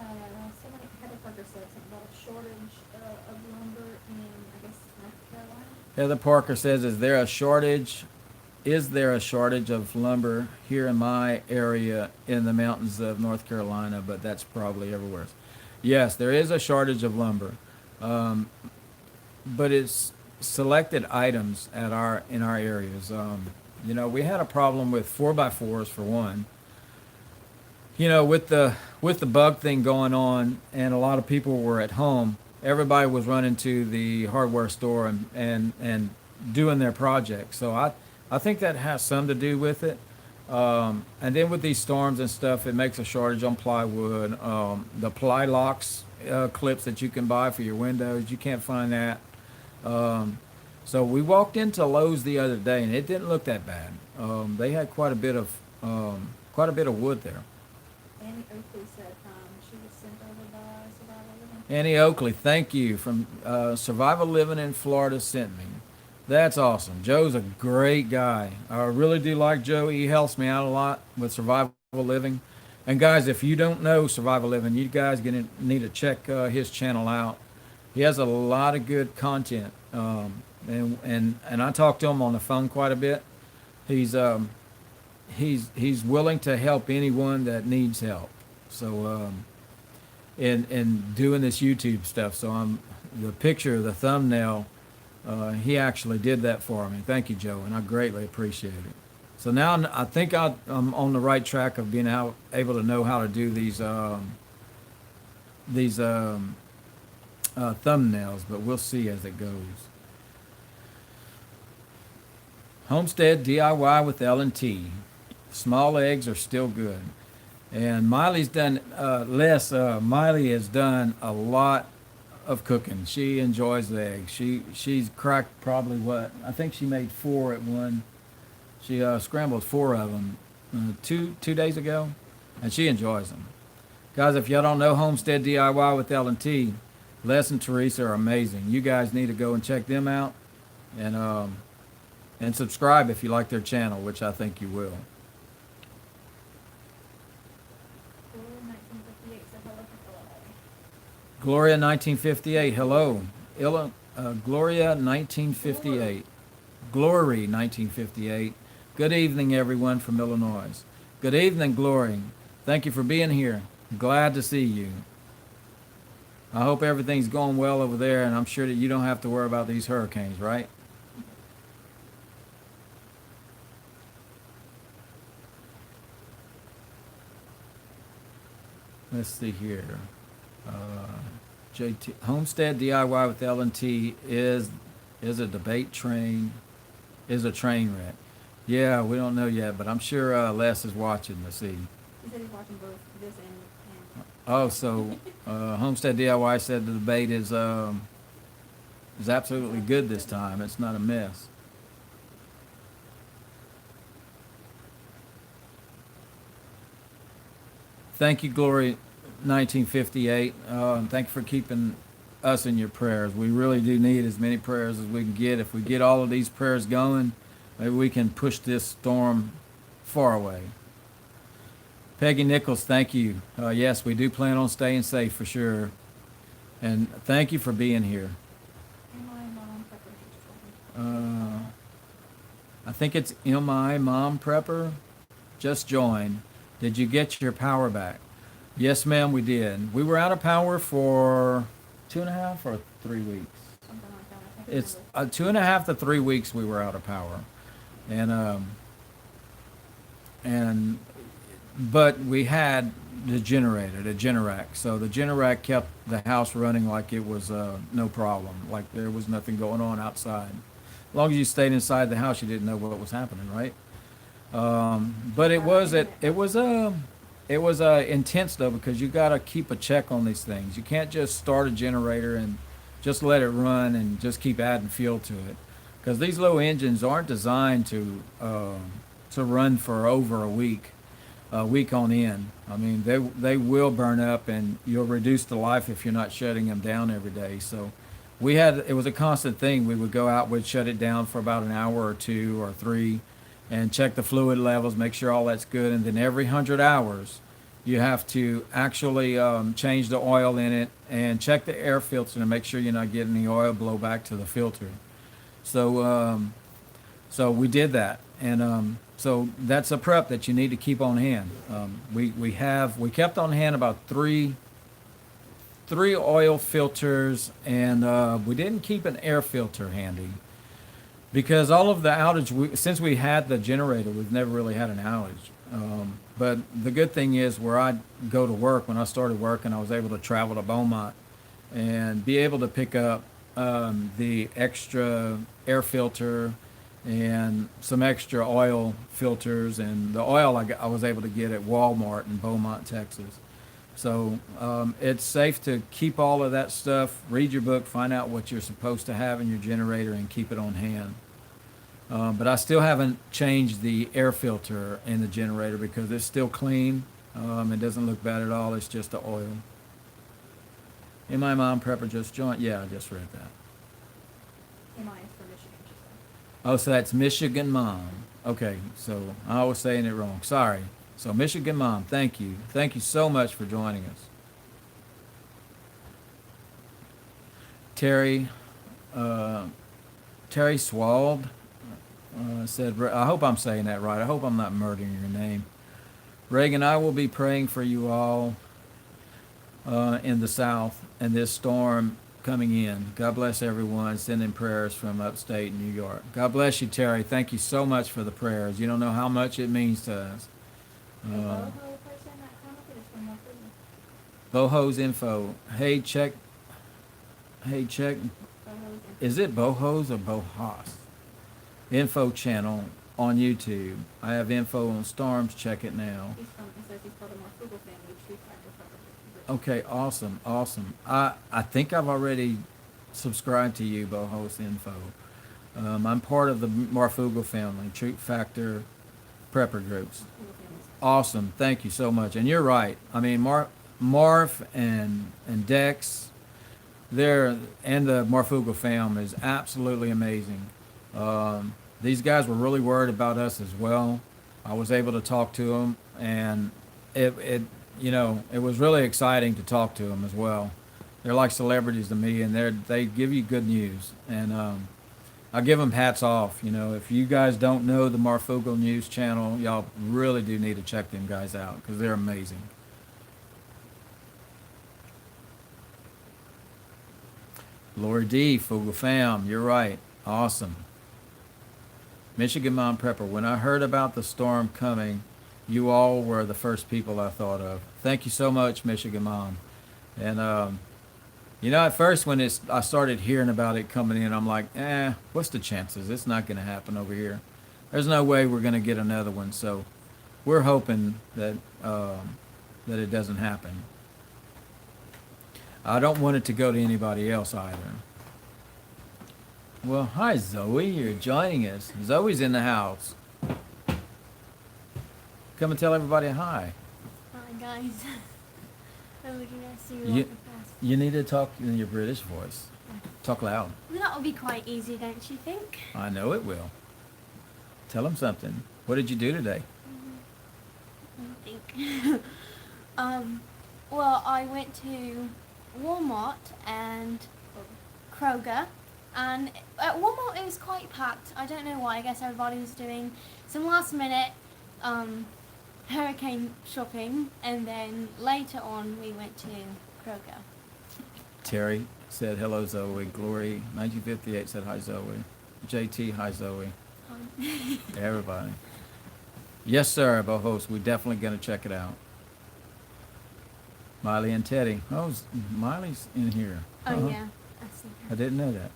B: Heather Parker said something about a shortage of lumber in, I guess, North Carolina.
A: Heather Parker says, Is there a shortage of lumber here in my area in the mountains of North Carolina? But that's probably everywhere. Yes, there is a shortage of lumber. But it's selected items in our areas. We had a problem with 4x4s for one. You know, with the bug thing going on, and a lot of people were at home, everybody was running to the hardware store and doing their projects. So I think that has some to do with it. And then with these storms and stuff, it makes a shortage on plywood. The ply locks clips that you can buy for your windows, you can't find that. So we walked into Lowe's the other day, and it didn't look that bad. They had quite a bit of wood there.
B: Annie Oakley said, she was sent over by Survival Living.
A: Annie Oakley, thank you from Survival Living in Florida sent me. That's awesome. Joe's a great guy. I really do like Joe. He helps me out a lot with Survival Living. And guys, if you don't know Survival Living, you guys gonna need to check his channel out. He has a lot of good content, and I talk to him on the phone quite a bit. He's he's willing to help anyone that needs help. So in doing this YouTube stuff. So the picture, the thumbnail. He actually did that for me. Thank you, Joe, and I greatly appreciate it. So now I think I'm on the right track of being able to know how to do these thumbnails, but we'll see as it goes. Homestead DIY with L&T. Small eggs are still good. And Miley's done Miley has done a lot of cooking. She enjoys the eggs. She's cracked probably what I think she made 4 at one. She scrambled 4 of them 2 days ago, and she enjoys them. Guys, if y'all don't know Homestead DIY with L&T, Les and Teresa are amazing. You guys need to go and check them out, and subscribe if you like their channel, which I think you will.
B: Gloria 1958 said hello to Illinois.
A: Gloria 1958, hello. Gloria 1958. Glory 1958. Good evening, everyone from Illinois. Good evening, Glory. Thank you for being here. Glad to see you. I hope everything's going well over there, and I'm sure that you don't have to worry about these hurricanes, right? Let's see here. JT Homestead DIY with L&T is a debate train, is a train wreck. Yeah, we don't know yet, but I'm sure Les is watching to see.
B: He said he's watching both this and
A: Oh, so Homestead DIY said the debate is absolutely good this time. It's not a mess. Thank you, Glory 1958. Thank you for keeping us in your prayers. We really do need as many prayers as we can get. If we get all of these prayers going, maybe we can push this storm far away. Peggy Nichols, thank you. Yes, we do plan on staying safe for sure. And thank you for being here. I think it's MI Mom Prepper. Just joined. Did you get your power back? Yes, ma'am, we did. We were out of power for 2.5 or 3 weeks.
B: something like that. I can't
A: It's
B: remember.
A: 2.5 to 3 weeks we were out of power, and but we had the generator, the Generac. So the Generac kept the house running like it was no problem, like there was nothing going on outside. As long as you stayed inside the house, you didn't know what was happening, right? But it was intense though, because you got to keep a check on these things. You can't just start a generator and just let it run and just keep adding fuel to it, because these little engines aren't designed to run for over a week on end. I mean, they will burn up, and you'll reduce the life if you're not shutting them down every day. So it was a constant thing. We would go out, we'd shut it down for about an hour or 2 or 3 and check the fluid levels, make sure all that's good. And then every 100 hours, you have to actually change the oil in it and check the air filter to make sure you're not getting the oil blow back to the filter. So we did that, and so that's a prep that you need to keep on hand. We kept on hand about three oil filters, and we didn't keep an air filter handy. Because all of the outage, since we had the generator, we've never really had an outage. But the good thing is where I go to work, when I started working, I was able to travel to Beaumont and be able to pick up the extra air filter and some extra oil filters. And the oil I was able to get at Walmart in Beaumont, Texas. So it's safe to keep all of that stuff, read your book, find out what you're supposed to have in your generator, and keep it on hand. But I still haven't changed the air filter in the generator because it's still clean. It doesn't look bad at all. It's just the oil. In my mom prepper just joined. Yeah, I just read that.
B: MI is for Michigan, she said.
A: Oh, so that's Michigan Mom. Okay, so I was saying it wrong. Sorry. So Michigan Mom, thank you. Thank you so much for joining us. Terry Swald said, I hope I'm saying that right. I hope I'm not murdering your name. Reagan, I will be praying for you all in the South and this storm coming in. God bless everyone. Sending prayers from upstate New York. God bless you, Terry. Thank you so much for the prayers. You don't know how much it means to us.
B: The Boho person that commented is from North Philly.
A: Boho's info. Hey, check.
B: Boho's
A: Is it Boho's or Bohas? Info channel on YouTube. I have info on storms. Check it now.
B: He's from, it says he's part of Marfugo family, Tree Factor Public.
A: Okay, awesome. I think I've already subscribed to you, Bohos Info. I'm part of the Marfugo family, Treat Factor Prepper Groups.
B: Marfugo family's
A: Awesome, thank you so much. And you're right. I mean, Marf and Dex, and the Marfugo fam is absolutely amazing. These guys were really worried about us as well. I was able to talk to them, and it was really exciting to talk to them as well. They're like celebrities to me, and they give you good news. And I give them hats off. You know, if you guys don't know the Marfugo News channel, y'all really do need to check them guys out because they're amazing. Lori D, Fugo fam, you're right. Awesome. Michigan Mom Prepper, when I heard about the storm coming, you all were the first people I thought of. Thank you so much, Michigan Mom. And, at first when I started hearing about it coming in, I'm like, what's the chances? It's not going to happen over here. There's no way we're going to get another one. So we're hoping that it doesn't happen. I don't want it to go to anybody else either. Well, hi Zoe, you're joining us. Zoe's in the house. Come and tell everybody hi.
C: Hi guys. I'm looking at see you
A: You,
C: walking past.
A: you need to talk in your British voice. Talk loud.
C: Well, that'll be quite easy, don't you think?
A: I know it will. Tell them something. What did you do today?
C: I think. Well, I went to Walmart and Kroger, and at Walmart it was quite packed. I don't know why. I guess everybody was doing some last minute hurricane shopping, and then later on we went to Kroger.
A: Terry said hello Zoe. Glory 1958 said hi Zoe. JT, hi Zoe. Everybody. Yes sir, Bohos. We're definitely going to check it out. Miley and Teddy. Oh, Miley's in here.
C: Oh yeah, I see.
A: I didn't know that.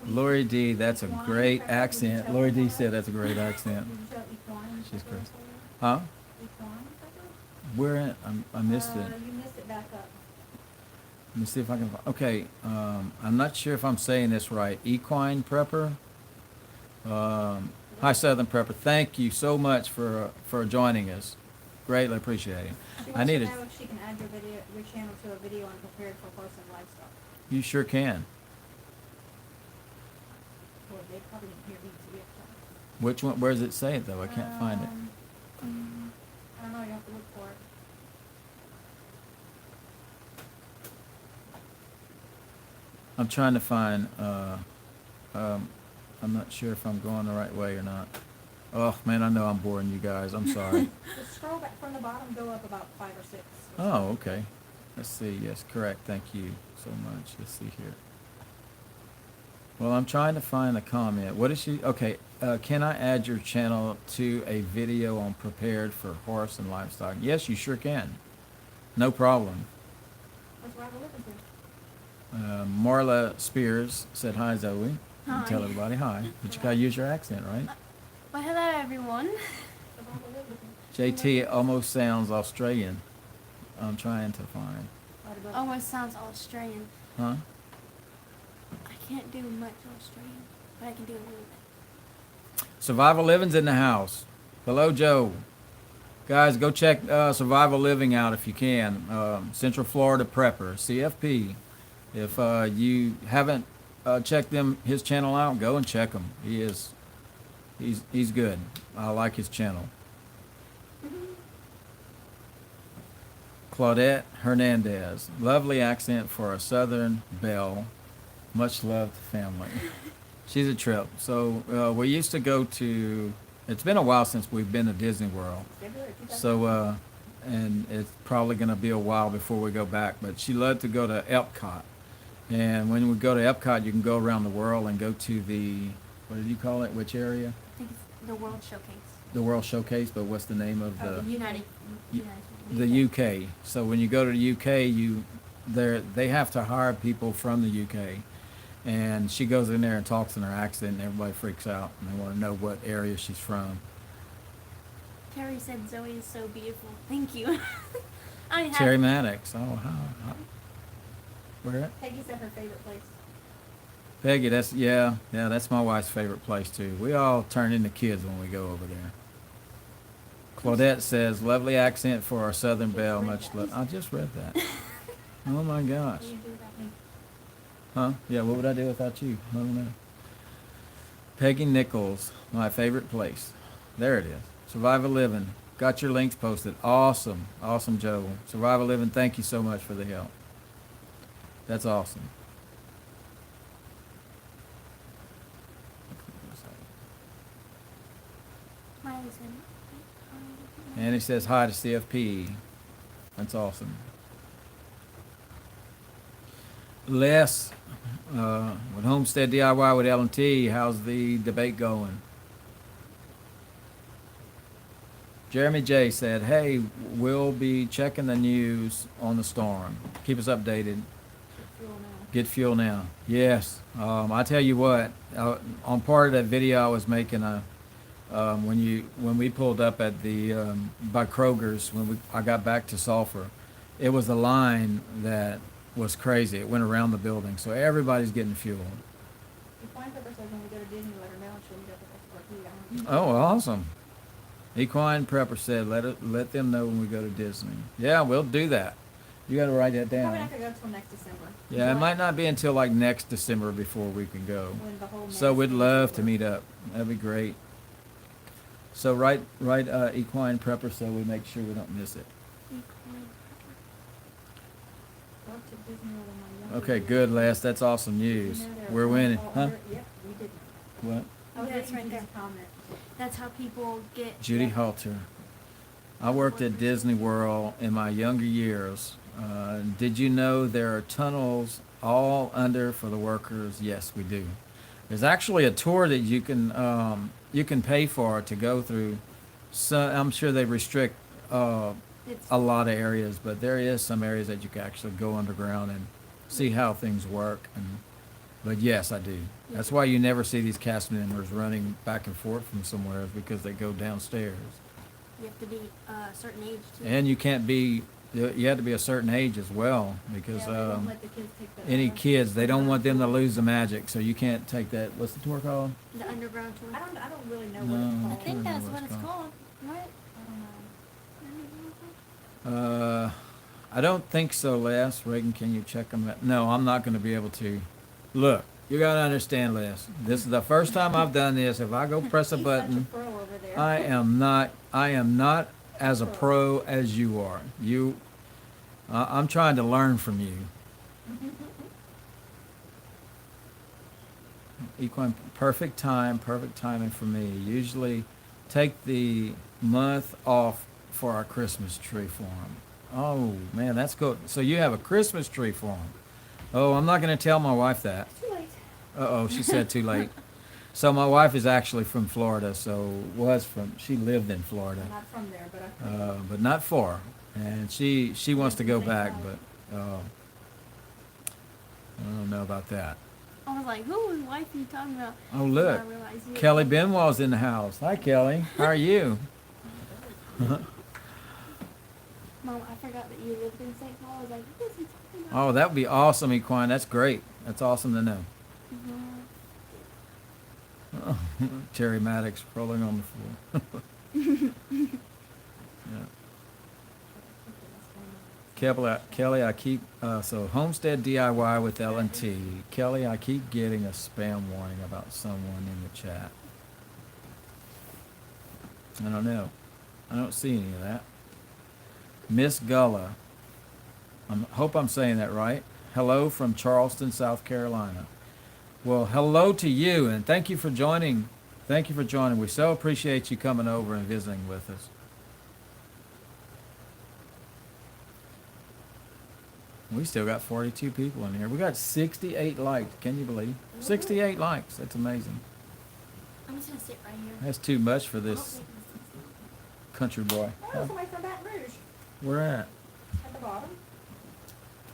A: Lori D, that's a great accent. Lori D said that's a great accent.
B: Did you tell Equine?
A: She's
B: Pepper
A: crazy.
B: for you?
A: Huh?
B: Equine Pepper?
A: Where at? I missed it.
B: You missed it back up.
A: Let me see if I can. Okay, I'm not sure if I'm saying this right. Equine Prepper. Hi Southern Prepper. Thank you so much for joining us. Greatly appreciate it.
B: She
A: I
B: wants
A: need
B: to
A: it.
B: know if she can add your channel to a video on prepared for horse and livestock.
A: You sure can.
B: Well, they probably didn't hear me, so we have to.
A: Which one? Where does it say it though? I can't find it.
B: I don't know, you have to look for it.
A: I'm trying to find. I'm not sure if I'm going the right way or not. Oh man, I know I'm boring you guys. I'm sorry.
B: Just scroll back from the bottom, go up about 5 or 6.
A: Oh, okay. Let's see. Yes, correct. Thank you so much. Let's see here. Well, I'm trying to find a comment. What is she? Okay. Can I add your channel to a video on prepared for horse and livestock? Yes, you sure can. No problem.
B: That's where I live in.
A: Marla Spears said hi, Zoe.
C: Hi.
A: Tell everybody hi. But you gotta use your accent, right?
C: Well, hello everyone.
B: Survival live with me.
A: JT almost sounds Australian. I'm trying to find.
B: Right above.
C: Almost sounds Australian.
A: Huh?
C: I can't do much Australian, but I can do a little bit.
A: Survival Living's in the house. Hello, Joe. Guys, go check Survival Living out if you can. Central Florida Prepper, CFP. If you haven't checked his channel out, go and check him. He's good. I like his channel. Claudette Hernandez, lovely accent for a Southern belle. Much love to family. She's a trip. So we used to go to. It's been a while since we've been to Disney World.
B: February 2000.
A: So and it's probably going to be a while before we go back. But she loved to go to Epcot. And when we go to Epcot, you can go around the world and go to the, what did you call it? Which area?
C: I think it's the World Showcase.
A: The World Showcase, but what's the name of
B: Oh,
A: the?
B: the
C: United.
A: Y-
C: United.
A: The UK. So when you go to the UK, they have to hire people from the UK. And she goes in there and talks in her accent, and everybody freaks out, and they want to know what area she's from.
C: Terry said Zoe is so beautiful. Thank you. I have.
A: Terry Maddox. Oh, how where at?
B: Peggy said her favorite place.
A: Peggy, that's my wife's favorite place too. We all turn into kids when we go over there. Claudette says, lovely accent for our Southern belle. Much love. I just read that. Oh my gosh.
B: What do you do without me?
A: Huh? Yeah, what would I do without you? I don't know. Peggy Nichols, my favorite place. There it is. Survival Living. Got your links posted. Awesome. Awesome, Joe. Survival Living, thank you so much for the help. That's awesome.
C: Miley's in.
A: And he says hi to CFP. That's awesome. Les, with Homestead DIY with L&T, how's the debate going? Jeremy J said, hey, we'll be checking the news on the storm. Keep us updated.
B: Fuel now.
A: Get fuel now. Yes. I tell you what, on part of that video I was making when we pulled up at the by Kroger's I got back to Sulphur, it was a line that was crazy. It went around the building, so everybody's getting fuel.
B: If Wine Pepper says when we go to Disney, let her know, and she'll meet up with us for a
A: Oh, awesome. Equine Prepper said, let them know when we go to Disney. Yeah, we'll do that. You got to write that
B: Probably
A: down.
B: not gonna go until next December.
A: Yeah, it
B: But
A: might not be until like next December before we can go.
B: when the whole
A: So
B: mess
A: we'd
B: is
A: love to
B: over.
A: meet up. That'd be great. So write Equine Prepper so we make sure we don't miss it.
B: Love to Disney World in my younger
A: Okay,
B: years.
A: good, Les. That's awesome news.
B: You know they're
A: We're winning,
B: all
A: huh?
B: under- Yep, we did.
A: What?
B: I was
C: Yeah, it's
B: reading
C: right
B: his comment.
C: That's how people get.
A: Judy Halter. I worked at Disney World in my younger years. Did you know there are tunnels all under for the workers? Yes, we do. There's actually a tour that you can pay for to go through. So I'm sure they restrict
C: It's
A: a lot of areas, but there is some areas that you can actually go underground and see how things work. But yes, I do. That's why you never see these cast members running back and forth from somewhere, is because they go downstairs.
C: You have to be a certain age to.
A: And you can't be, you have to be a certain age as well, because
B: Yeah, they won't let the kids take the,
A: any kids, they don't want them to lose the magic, so you can't take that, what's the tour called?
C: The underground tour.
B: I don't really know
A: No.
B: what
C: I
B: it's called.
C: think
A: know
C: that's
A: what
C: what
A: it's
C: it's
A: called.
C: called, right?
B: I don't know.
A: I don't think so, Les. Reagan, can you check them out? No, I'm not gonna be able to. Look, you gotta understand, Les. This is the first time I've done this. If I go press a
B: He's
A: button,
B: such a pro over there.
A: I am not as a pro as you are. I'm trying to learn from you. Equine, perfect timing for me. Usually take the month off for our Christmas tree farm. Oh man, that's good. So you have a Christmas tree farm. Oh, I'm not going to tell my wife that.
B: It's too late.
A: Uh-oh, she said too late. So my wife is actually from Florida, she lived in Florida,
B: I'm not from there, but I.
A: but not far. And she wants to go back, but, I don't know about that.
C: I was like, whose wife are you talking about?
A: Oh,
C: And
A: look,
C: I realized you were
A: Kelly
C: talking-
A: Benwell's in the house. Hi, Kelly. How are you?
C: Mom, I forgot that you lived in St. Paul. I was like, who is he talking about?
A: Oh, that would be awesome, Equine. That's great. That's awesome to know.
C: Mhm.
A: Terry Maddox rolling on the floor. Yeah. Kelly, I keep so Homestead DIY with L&T. Kelly, I keep getting a spam warning about someone in the chat. I don't know. I don't see any of that. Miss Gullah. I hope I'm saying that right. Hello from Charleston, South Carolina. Well, hello to you, and thank you for joining. Thank you for joining. We so appreciate you coming over and visiting with us. We still got 42 people in here. We got 68 likes. Can you believe? 68 likes. That's amazing.
C: I'm just gonna sit right here.
A: That's too much for
C: I don't
A: this
C: think this
A: country boy.
B: Oh, somebody from Baton Rouge
A: Where at?
B: at the bottom.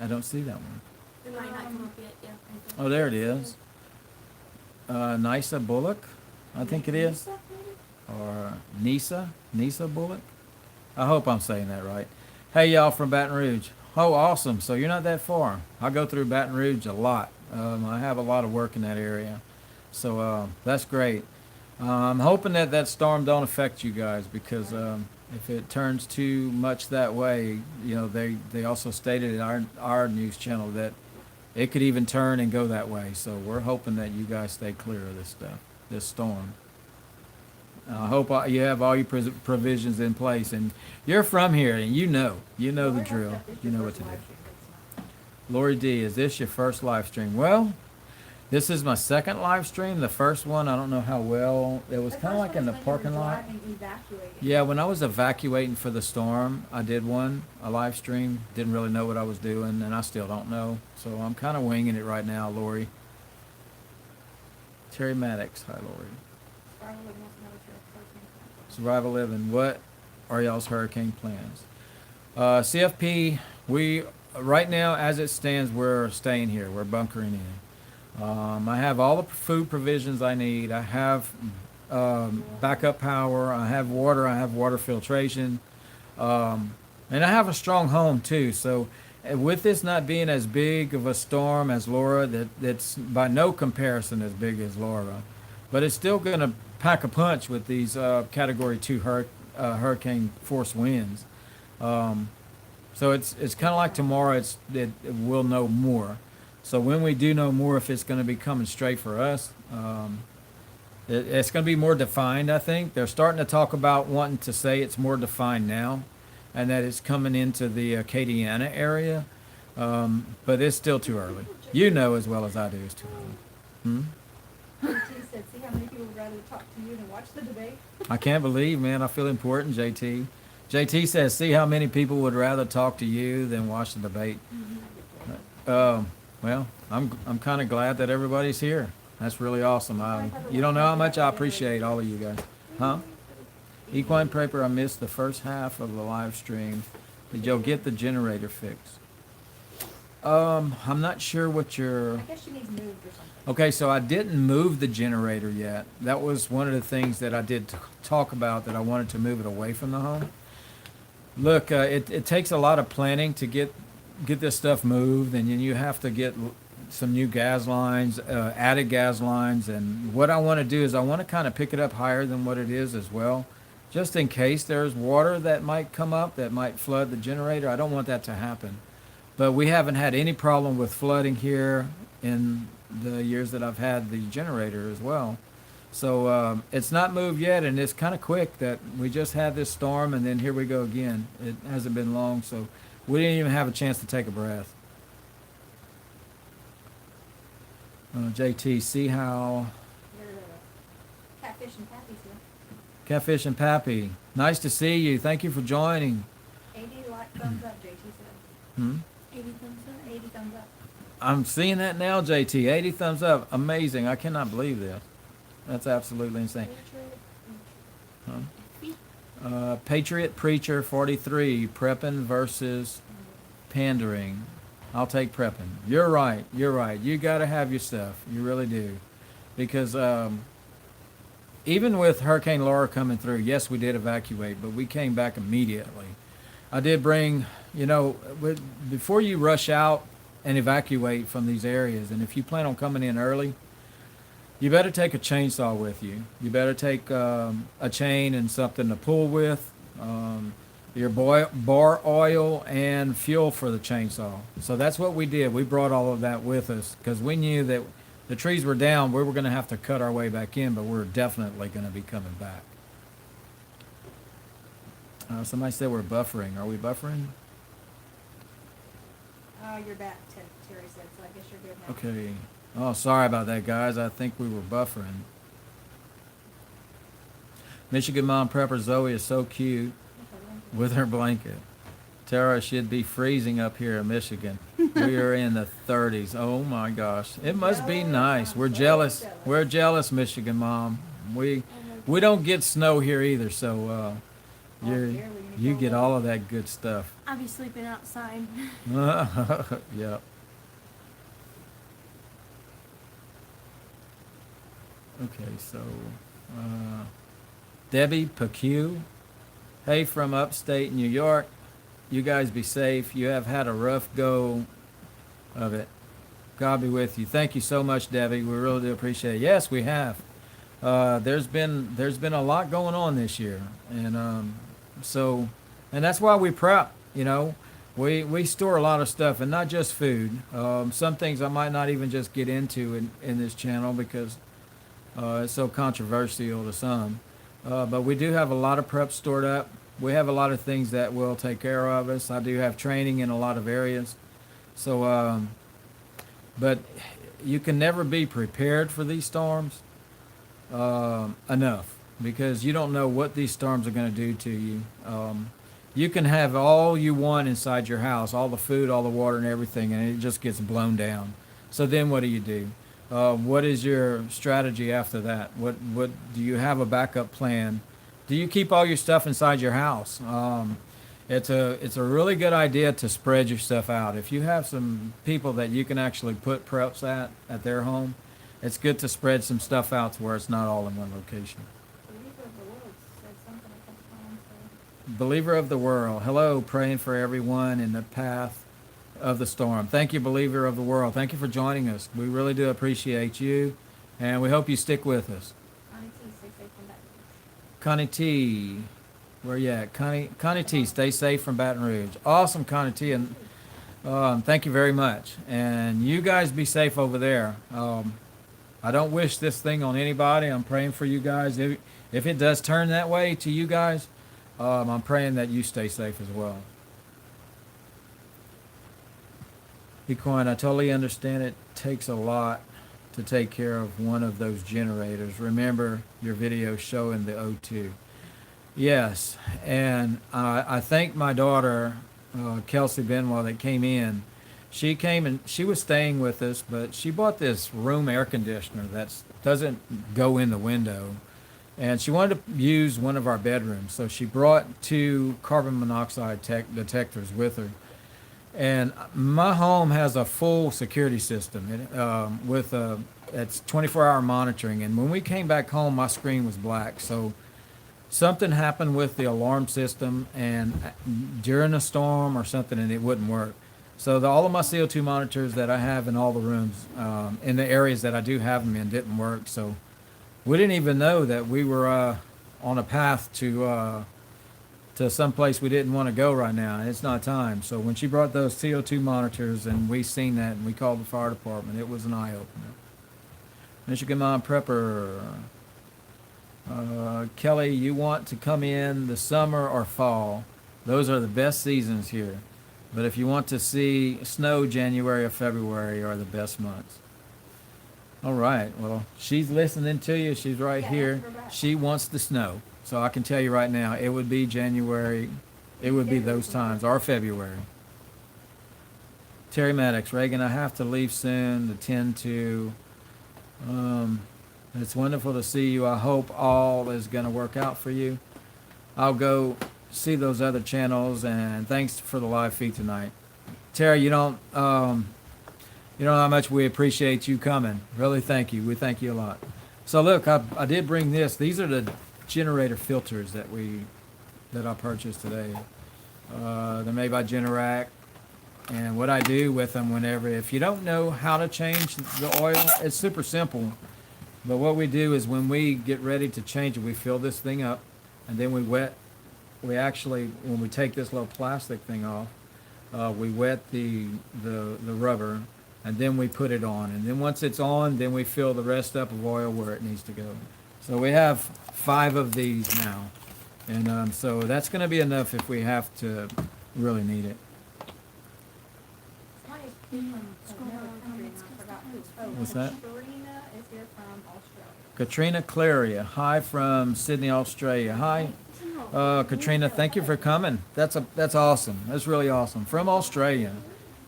A: I don't see that one.
C: is- It might not come up yet. Yeah. right
A: Oh, there it is. Nisa Bullock, I think it is.
B: Lisa, maybe?
A: Or Nisa Bullock. I hope I'm saying that right. Hey, y'all from Baton Rouge. Oh, awesome. So you're not that far. I go through Baton Rouge a lot. I have a lot of work in that area. So that's great. I'm hoping that that storm don't affect you guys because if it turns too much that way, you know, they also stated at our news channel that it could even turn and go that way. So we're hoping that you guys stay clear of this stuff, this storm. I hope you have all your provisions in place, and you're from here, and you know the drill. You know what to do. Lori D, is this your first live stream? Well, this is my second live stream. The first one, I don't know how well. It was
B: The
A: kind of
B: first
A: like in the
B: one is when you
A: parking
B: were
A: lot.
B: driving, evacuating.
A: Yeah, when I was evacuating for the storm, I did a live stream. Didn't really know what I was doing, and I still don't know. So I'm kind of winging it right now, Lori. Terry Maddox, hi, Lori.
B: Scarlett wants to know what your hurricane plan is.
A: Survival Living, what are y'all's hurricane plans? CFP, we, right now, as it stands, we're staying here. We're bunkering in. I have all the food provisions I need. I have backup power. I have water. I have water filtration. And I have a strong home, too. So with this not being as big of a storm as Laura, that's by no comparison as big as Laura, but it's still going to pack a punch with these Category 2 hurricane force winds. So it's kind of like tomorrow. We'll know more. So when we do know more, if it's going to be coming straight for us, it's going to be more defined. I think they're starting to talk about wanting to say it's more defined now, and that it's coming into the Acadiana area. But it's still too early. You know as well as I do, it's too early.
B: JT said, see how many people would rather talk to you than watch the debate?
A: I can't believe, man. I feel important, JT. JT says, see how many people would rather talk to you than watch the debate. Well, I'm kind of glad that everybody's here. That's really awesome. You don't know how much I appreciate all of you guys. Huh? Equine Paper, I missed the first half of the live stream. Did y'all get the generator fixed? I'm not sure what your...
B: I guess she needs moved or something.
A: Okay, so I didn't move the generator yet. That was one of the things that I did talk about, that I wanted to move it away from the home. Look, it takes a lot of planning to get this stuff moved, and then you have to get some new gas lines, added gas lines, and what I want to do is I want to kind of pick it up higher than what it is as well, just in case there's water that might come up that might flood the generator. I don't want that to happen. But we haven't had any problem with flooding here in the years that I've had the generator as well. So it's not moved yet, and it's kind of quick that we just had this storm, and then here we go again. It hasn't been long, so we didn't even have a chance to take a breath. JT, see how...
B: Your Catfish and Pappy's here.
A: Catfish and Pappy, nice to see you. Thank you for joining.
B: 80 thumbs up, JT said.
C: 80 thumbs up.
B: 80 thumbs up.
A: I'm seeing that now, JT. 80 thumbs up. Amazing. I cannot believe this. That's absolutely insane. Patriot Preacher 43, prepping versus pandering. I'll take prepping. You're right. You're right. You got to have your stuff. You really do. Because even with Hurricane Laura coming through, yes, we did evacuate, but we came back immediately. I did bring, before you rush out and evacuate from these areas, and if you plan on coming in early, you better take a chainsaw with you. You better take a chain and something to pull with, your bar oil and fuel for the chainsaw. So that's what we did. We brought all of that with us because we knew that the trees were down. We were going to have to cut our way back in, but we're definitely going to be coming back. Somebody said we're buffering. Are we buffering?
B: You're back, Terry said, so I guess you're good now.
A: Okay. Oh, sorry about that, guys. I think we were buffering. Michigan Mom Prepper Zoe is so cute with her blanket. Tara should be freezing up here in Michigan. We are in the 30s. Oh my gosh. It must be nice. We're jealous. We're jealous, Michigan Mom. We don't get snow here either, so you get all of that good stuff.
C: I'll be sleeping outside.
A: Yep. Okay, so Debbie Pecue. Hey, from upstate New York. You guys be safe. You have had a rough go of it. God be with you. Thank you so much, Debbie. We really do appreciate it. Yes, we have. There's been a lot going on this year, and and that's why we prep. We store a lot of stuff, and not just food. Some things I might not even just get into in this channel because it's so controversial to some. But we do have a lot of prep stored up. We have a lot of things that will take care of us. I do have training in a lot of areas. So, but you can never be prepared for these storms enough because you don't know what these storms are going to do to you. You can have all you want inside your house, all the food, all the water and everything, and it just gets blown down. So then what do? What is your strategy after that? What do you have a backup plan? Do you keep all your stuff inside your house? It's a really good idea to spread your stuff out. If you have some people that you can actually put preps at their home, it's good to spread some stuff out to where it's not all in one location.
B: Believer of the World said something a couple times. So.
A: Believer of the world. Hello, praying for everyone in the path of the storm. Thank you, Believer of the world. Thank you for joining us. We really do appreciate you, and we hope you stick with us. Connie T, where you at? Connie T, stay safe from Baton Rouge. Awesome, Connie T, and thank you very much. And you guys be safe over there. I don't wish this thing on anybody. I'm praying for you guys. If it does turn that way to you guys, I'm praying that you stay safe as well. Equine, I totally understand it takes a lot to take care of one of those generators. Remember your video showing the O2. Yes, and I thank my daughter, Kelsey Benoit, that came in. She came and she was staying with us, but she bought this room air conditioner that doesn't go in the window. And she wanted to use one of our bedrooms, so she brought 2 carbon monoxide detectors with her. And my home has a full security system it's 24-hour monitoring. And when we came back home, my screen was black. So something happened with the alarm system and during a storm or something, and it wouldn't work. So all of my CO2 monitors that I have in all the rooms, in the areas that I do have them in, didn't work. So we didn't even know that we were on a path to some place we didn't want to go right now. It's not time. So when she brought those CO2 monitors and we seen that and we called the fire department, it was an eye-opener. Michigan Mom Prepper. Kelly, you want to come in the summer or fall. Those are the best seasons here. But if you want to see snow, January or February are the best months. All right. Well, she's listening to you. She's right here. She wants the snow. So I can tell you right now, it would be January. It would be those times, or February. Terry Maddox, Reagan, I have to leave soon to tend to. It's wonderful to see you. I hope all is going to work out for you. I'll go see those other channels, and thanks for the live feed tonight. Terry, you don't know how much we appreciate you coming. Really, thank you. We thank you a lot. So look, I did bring this. These are the generator filters that I purchased today. They're made by Generac. And what I do with them if you don't know how to change the oil, it's super simple. But what we do is when we get ready to change it, we fill this thing up, and then when we take this little plastic thing off, we wet the rubber, and then we put it on. And then once it's on, then we fill the rest up of oil where it needs to go. So we have 5 of these now. And so that's going to be enough if we have to really need it.
B: Somebody from another country, and I forgot who. Oh,
A: What's that?
B: Katrina is here from Australia.
A: Katrina Claria, hi from Sydney, Australia. Hi, Katrina, thank you for coming. That's awesome. That's really awesome. From Australia.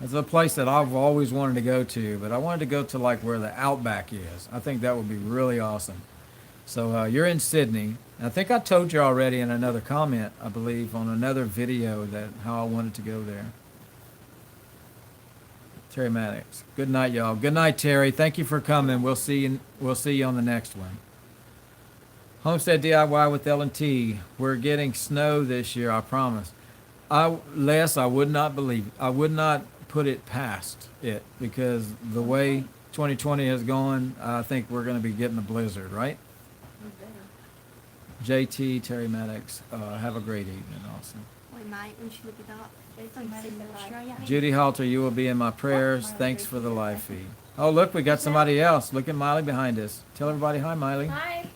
A: It's a place that I've always wanted to go to, but I wanted to go to like where the outback is. I think that would be really awesome. So you're in Sydney. I think I told you already in another comment, I believe, on another video that how I wanted to go there. Terry Maddox. Good night, y'all. Good night, Terry. Thank you for coming. We'll see you on the next one. Homestead DIY with L&T. We're getting snow this year, I promise. Les, I would not believe it. I would not put it past it because the way 2020 has gone, I think we're going to be getting a blizzard, right? JT, Terry Maddox, have a great evening. Awesome.
C: We might. We should look it up. From Sydney, Australia.
A: Judy Halter, you will be in my prayers. Thanks for the live feed. Oh, look, we got somebody else. Look at Miley behind us. Tell everybody hi, Miley.
B: Hi.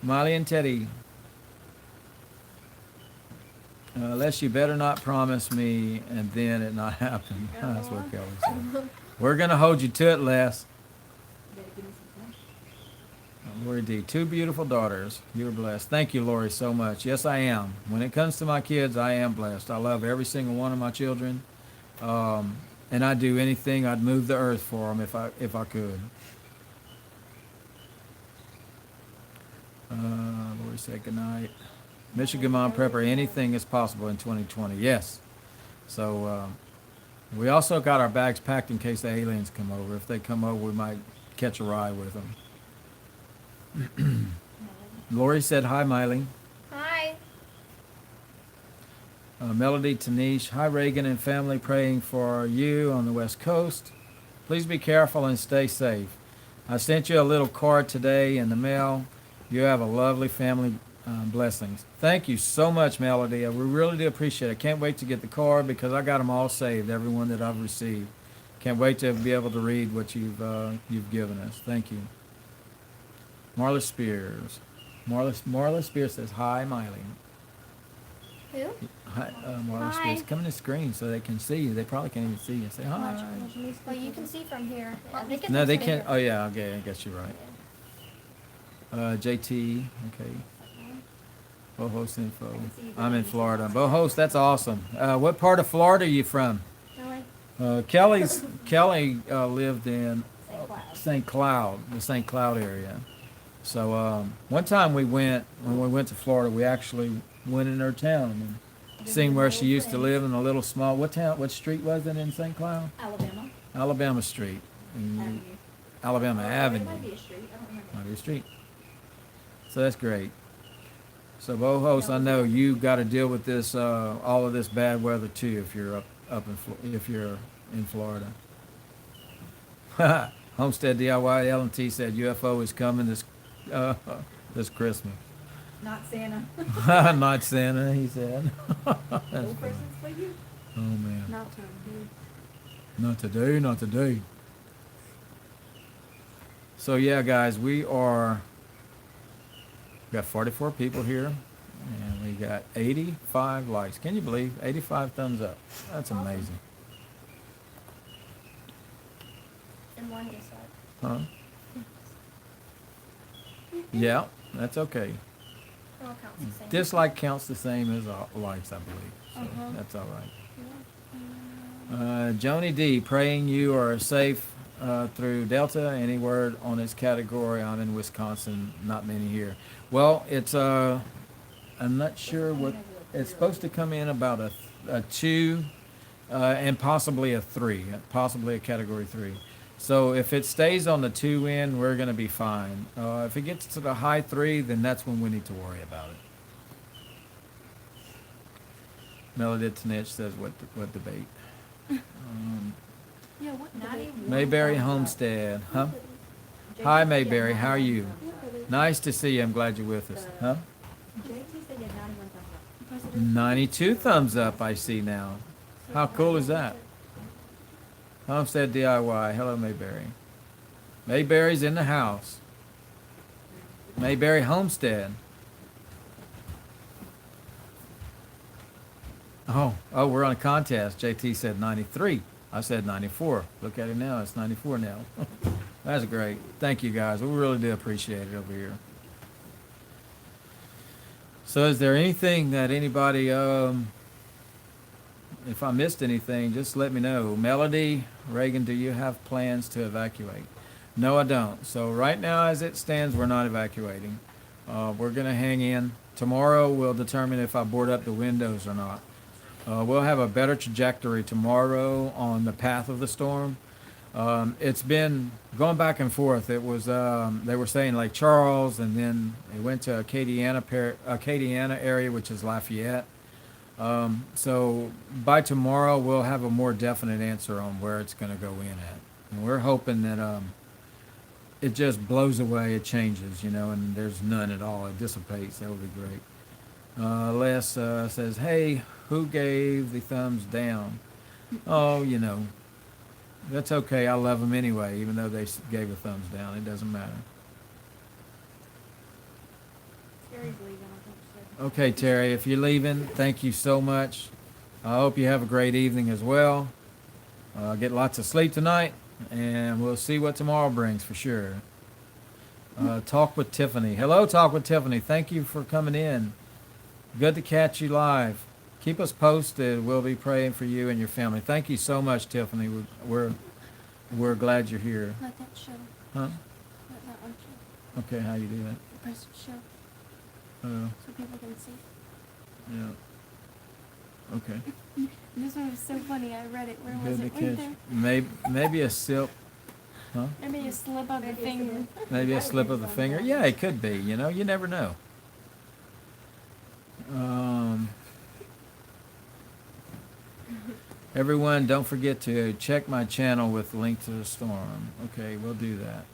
A: Miley and Teddy. Les, you better not promise me and then it not happen. That's what Kelly said. We're going to hold you to it, Les. Lori D. 2 beautiful daughters. You're blessed. Thank you, Lori, so much. Yes, I am. When it comes to my kids, I am blessed. I love every single one of my children. And I'd do anything. I'd move the earth for them if I could. Lori said good night. Michigan Mom Prepper, anything is possible in 2020. Yes. So we also got our bags packed in case the aliens come over. If they come over, we might catch a ride with them. Lori said hi, Miley.
B: Hi.
A: Melody Tanish, hi Reagan and family, praying for you on the West Coast. Please be careful and stay safe. I sent you a little card today in the mail. You have a lovely family. Blessings. Thank you so much, Melody. We really do appreciate it. Can't wait to get the card because I got them all saved, everyone that I've received. Can't wait to be able to read what you've given us. Thank you. Marla Spears. Marla Spears says, hi, Miley.
B: Who?
A: Hi, Marla
B: Hi.
A: Spears. Come in the screen so they can see you. They probably can't even see you. Say hi.
B: Well, you can see from here. I think
A: No,
B: it's
A: they
B: bigger.
A: can't. Oh, yeah, okay, I guess you're right. JT, okay. Bohost info. I'm in Florida. Bohost, that's awesome. What part of Florida are you from?
B: Really?
A: Kelly lived in
B: St. Cloud.
A: the St. Cloud area. So one time when we went to Florida, we actually went in her town and seen where she used to live in a little small, what street was it in St. Cloud?
B: Alabama.
A: Alabama Street.
B: Avenue.
A: Alabama
B: It
A: Avenue.
B: might be a street. I don't remember.
A: Might be a street. So that's great. So Bohost, I know you got to deal with this, all of this bad weather too, if you're if you're in Florida. Homestead DIY L&T said UFO is coming this Christmas.
B: Not Santa.
A: Not Santa, he said. That's
B: No
A: funny.
B: presents for you.
A: Oh man.
C: Not to do.
A: Not today, not today. So yeah, guys, we got 44 people here, and we got 85 likes. Can you believe 85 thumbs up? That's amazing.
B: And one dislike.
A: Huh? Yeah, that's okay.
B: All counts the same.
A: Dislike counts the same as likes, I believe. So
C: Uh-huh.
A: that's all right. Joni D, praying you are safe through Delta. Any word on its category? I'm in Wisconsin, not many here. Well, it's I'm not sure what it's supposed to come in about a 2 and possibly a 3, possibly a category 3. So if it stays on the 2 end, we're going to be fine. If it gets to the high 3, then that's when we need to worry about it. Melody Tanich says what debate?
C: Yeah, what did it?
B: 91
A: Mayberry
B: thumbs up.
A: Homestead, huh?
B: JT
A: Hi
B: said
A: Mayberry, how are you?
B: 91.
A: Nice to see you. I'm glad you're with us. Huh?
B: JT said you had 91 thumbs up.
C: President?
A: 92 thumbs up I see now. How cool is that? Homestead DIY. Hello Mayberry. Mayberry's in the house. Mayberry Homestead. Oh, we're on a contest. JT said 93. I said 94. Look at it now. It's 94 now. That's great. Thank you guys. We really do appreciate it over here. So is there anything that anybody, if I missed anything, just let me know. Melody, Reagan, do you have plans to evacuate? No, I don't. So right now, as it stands, we're not evacuating. We're going to hang in. Tomorrow, we'll determine if I board up the windows or not. We'll have a better trajectory tomorrow on the path of the storm. It's been going back and forth. It was they were saying Lake Charles, and then it went to Acadiana area, which is Lafayette. So by tomorrow, we'll have a more definite answer on where it's going to go in at. And we're hoping that it just blows away, it changes, and there's none at all. It dissipates. That would be great. Les says, hey, who gave the thumbs down? Oh, that's okay. I love them anyway, even though they gave a thumbs down. It doesn't matter.
B: Terry's leaving, I think she said.
A: Okay, Terry, if you're leaving, thank you so much. I hope you have a great evening as well. Get lots of sleep tonight, and we'll see what tomorrow brings for sure. Talk with Tiffany. Hello, Talk with Tiffany. Thank you for coming in. Good to catch you live. Keep us posted. We'll be praying for you and your family. Thank you so much, Tiffany. We're glad you're here.
C: Let that show.
A: Huh?
C: Let that one show.
A: Okay, how you do that?
C: Press show
A: Uh,
C: so people can see.
A: yeah. Okay.
C: This one was so funny. I read it. Where was
A: Good
C: it?
A: to
C: Right
A: catch.
C: there.
A: Maybe a sip. Huh?
C: Maybe a slip of the finger.
A: Maybe a slip of the finger. Yeah, it could be. You never know. Everyone, don't forget to check my channel with link to the storm. Okay, we'll do that.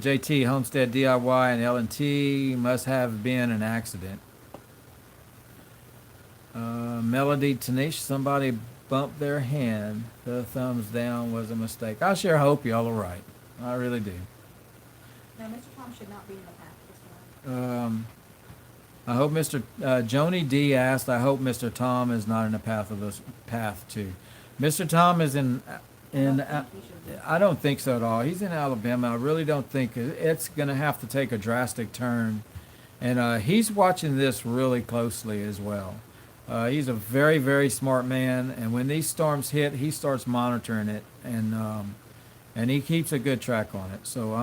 A: JT, Homestead DIY and L&T must have been an accident. Melody, Tanish, somebody bumped their hand. The thumbs down was a mistake. I sure hope y'all are right. I really do.
B: No, Mr. Tom should not be in the path this time.
A: I hope Mr. Joni D asked, I hope Mr. Tom is not in the path of this path too. Mr. Tom is in I don't think so at all. He's in Alabama. I really don't think it's going to have to take a drastic turn. And he's watching this really closely as well. He's a very, very smart man. And when these storms hit, he starts monitoring it. And he keeps a good track on it. So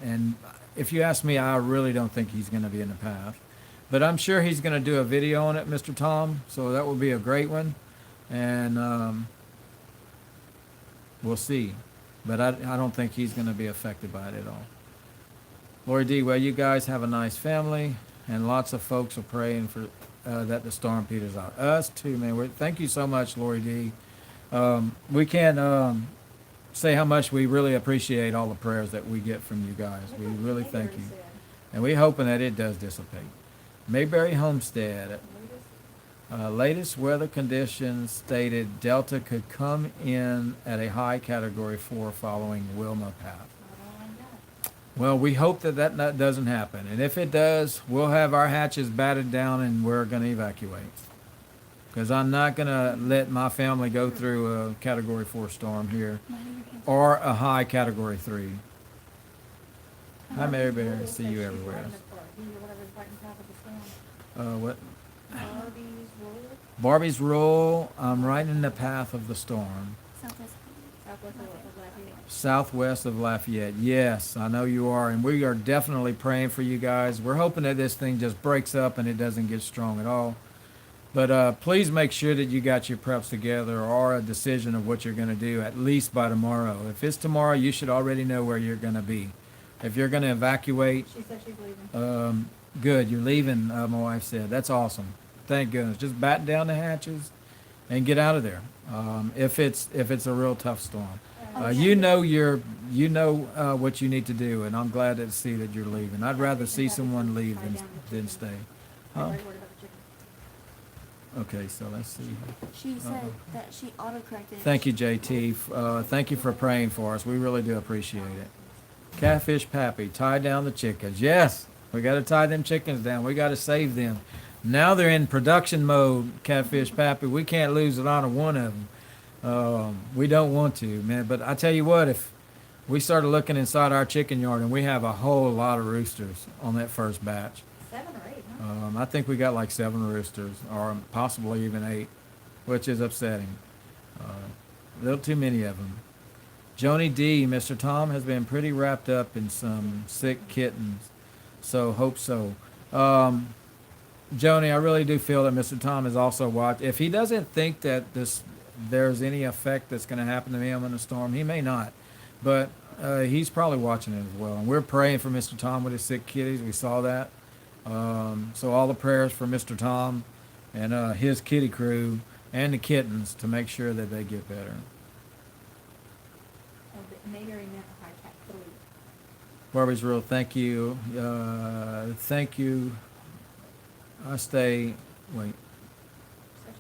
A: and if you ask me, I really don't think he's going to be in the path. But I'm sure he's going to do a video on it, Mr. Tom. So that will be a great one. And we'll see. But I don't think he's going to be affected by it at all. Lori D, well, you guys have a nice family. And lots of folks are praying for that the storm peters out. Us too, man. Thank you so much, Lori D. We can't say how much we really appreciate all the prayers that we get from you guys. We really thank you. And we're hoping that it does dissipate. Mayberry Homestead. Latest weather conditions stated Delta could come in at a high Category 4 following Wilma path. Well, we hope that doesn't happen. And if it does, we'll have our hatches batted down and we're going to evacuate. Because I'm not going to let my family go through a Category 4 storm here or a high Category 3. Hi, Mary Bear. See you everywhere. What?
B: Barbie's Roll,
A: Barbie's Roll, I'm right in the path of the storm.
C: Southwest.
B: southwest of Lafayette.
A: Southwest of Lafayette. Yes, I know you are, and we are definitely praying for you guys. We're hoping that this thing just breaks up and it doesn't get strong at all. But please make sure that you got your preps together or a decision of what you're going to do at least by tomorrow. If it's tomorrow, you should already know where you're going to be. If you're going to evacuate,
B: She said she's leaving.
A: good, you're leaving, my wife said. That's awesome. Thank goodness. Just batten down the hatches and get out of there. If it's a real tough storm. You know what you need to do, and I'm glad to see that you're leaving. I'd rather see someone leave than stay.
B: I'm
A: Huh?
B: worried about the chicken.
A: Okay, so let's see.
C: She said that she autocorrected.
A: Thank you, JT. Thank you for praying for us. We really do appreciate it. Catfish Pappy, tie down the chickens. Yes, we got to tie them chickens down. We got to save them. Now they're in production mode, Catfish Pappy. We can't lose it on one of them. We don't want to, man. But I tell you what, if we started looking inside our chicken yard and we have a whole lot of roosters on that first batch.
B: 7 or 8, huh?
A: I think we got like 7 roosters, or possibly even 8, which is upsetting. A little too many of them. Joni D, Mr. Tom has been pretty wrapped up in some sick kittens, so hope so. Joni, I really do feel that Mr. Tom is also watching. If he doesn't think that there's any effect that's going to happen to him in the storm, he may not, but he's probably watching it as well. And we're praying for Mr. Tom with his sick kitties. We saw that. So all the prayers for Mr. Tom and his kitty crew and the kittens to make sure that they get better.
B: Oh, but Mayberry meant a high cat 3.
A: Barbie's Real, thank you. Thank you. Wait,
B: So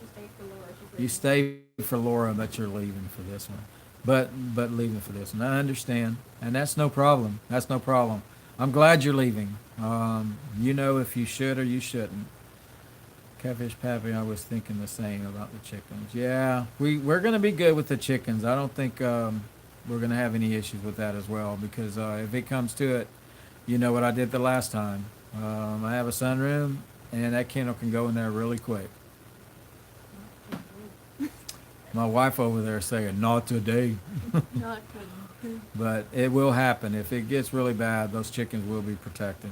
B: she stayed for Laura. She's
A: you
B: leaving.
A: stay for Laura, but you're leaving for this one. But leaving for this one. I understand. And that's no problem. That's no problem. I'm glad you're leaving. You know if you should or you shouldn't. Catfish Pappy, I was thinking the same about the chickens. Yeah, we're going to be good with the chickens. I don't think we're going to have any issues with that as well, because if it comes to it, you know what I did the last time. I have a sunroom, and that kennel can go in there really quick. My wife over there is saying, not today.
C: Not good.
A: But it will happen. If it gets really bad, those chickens will be protected.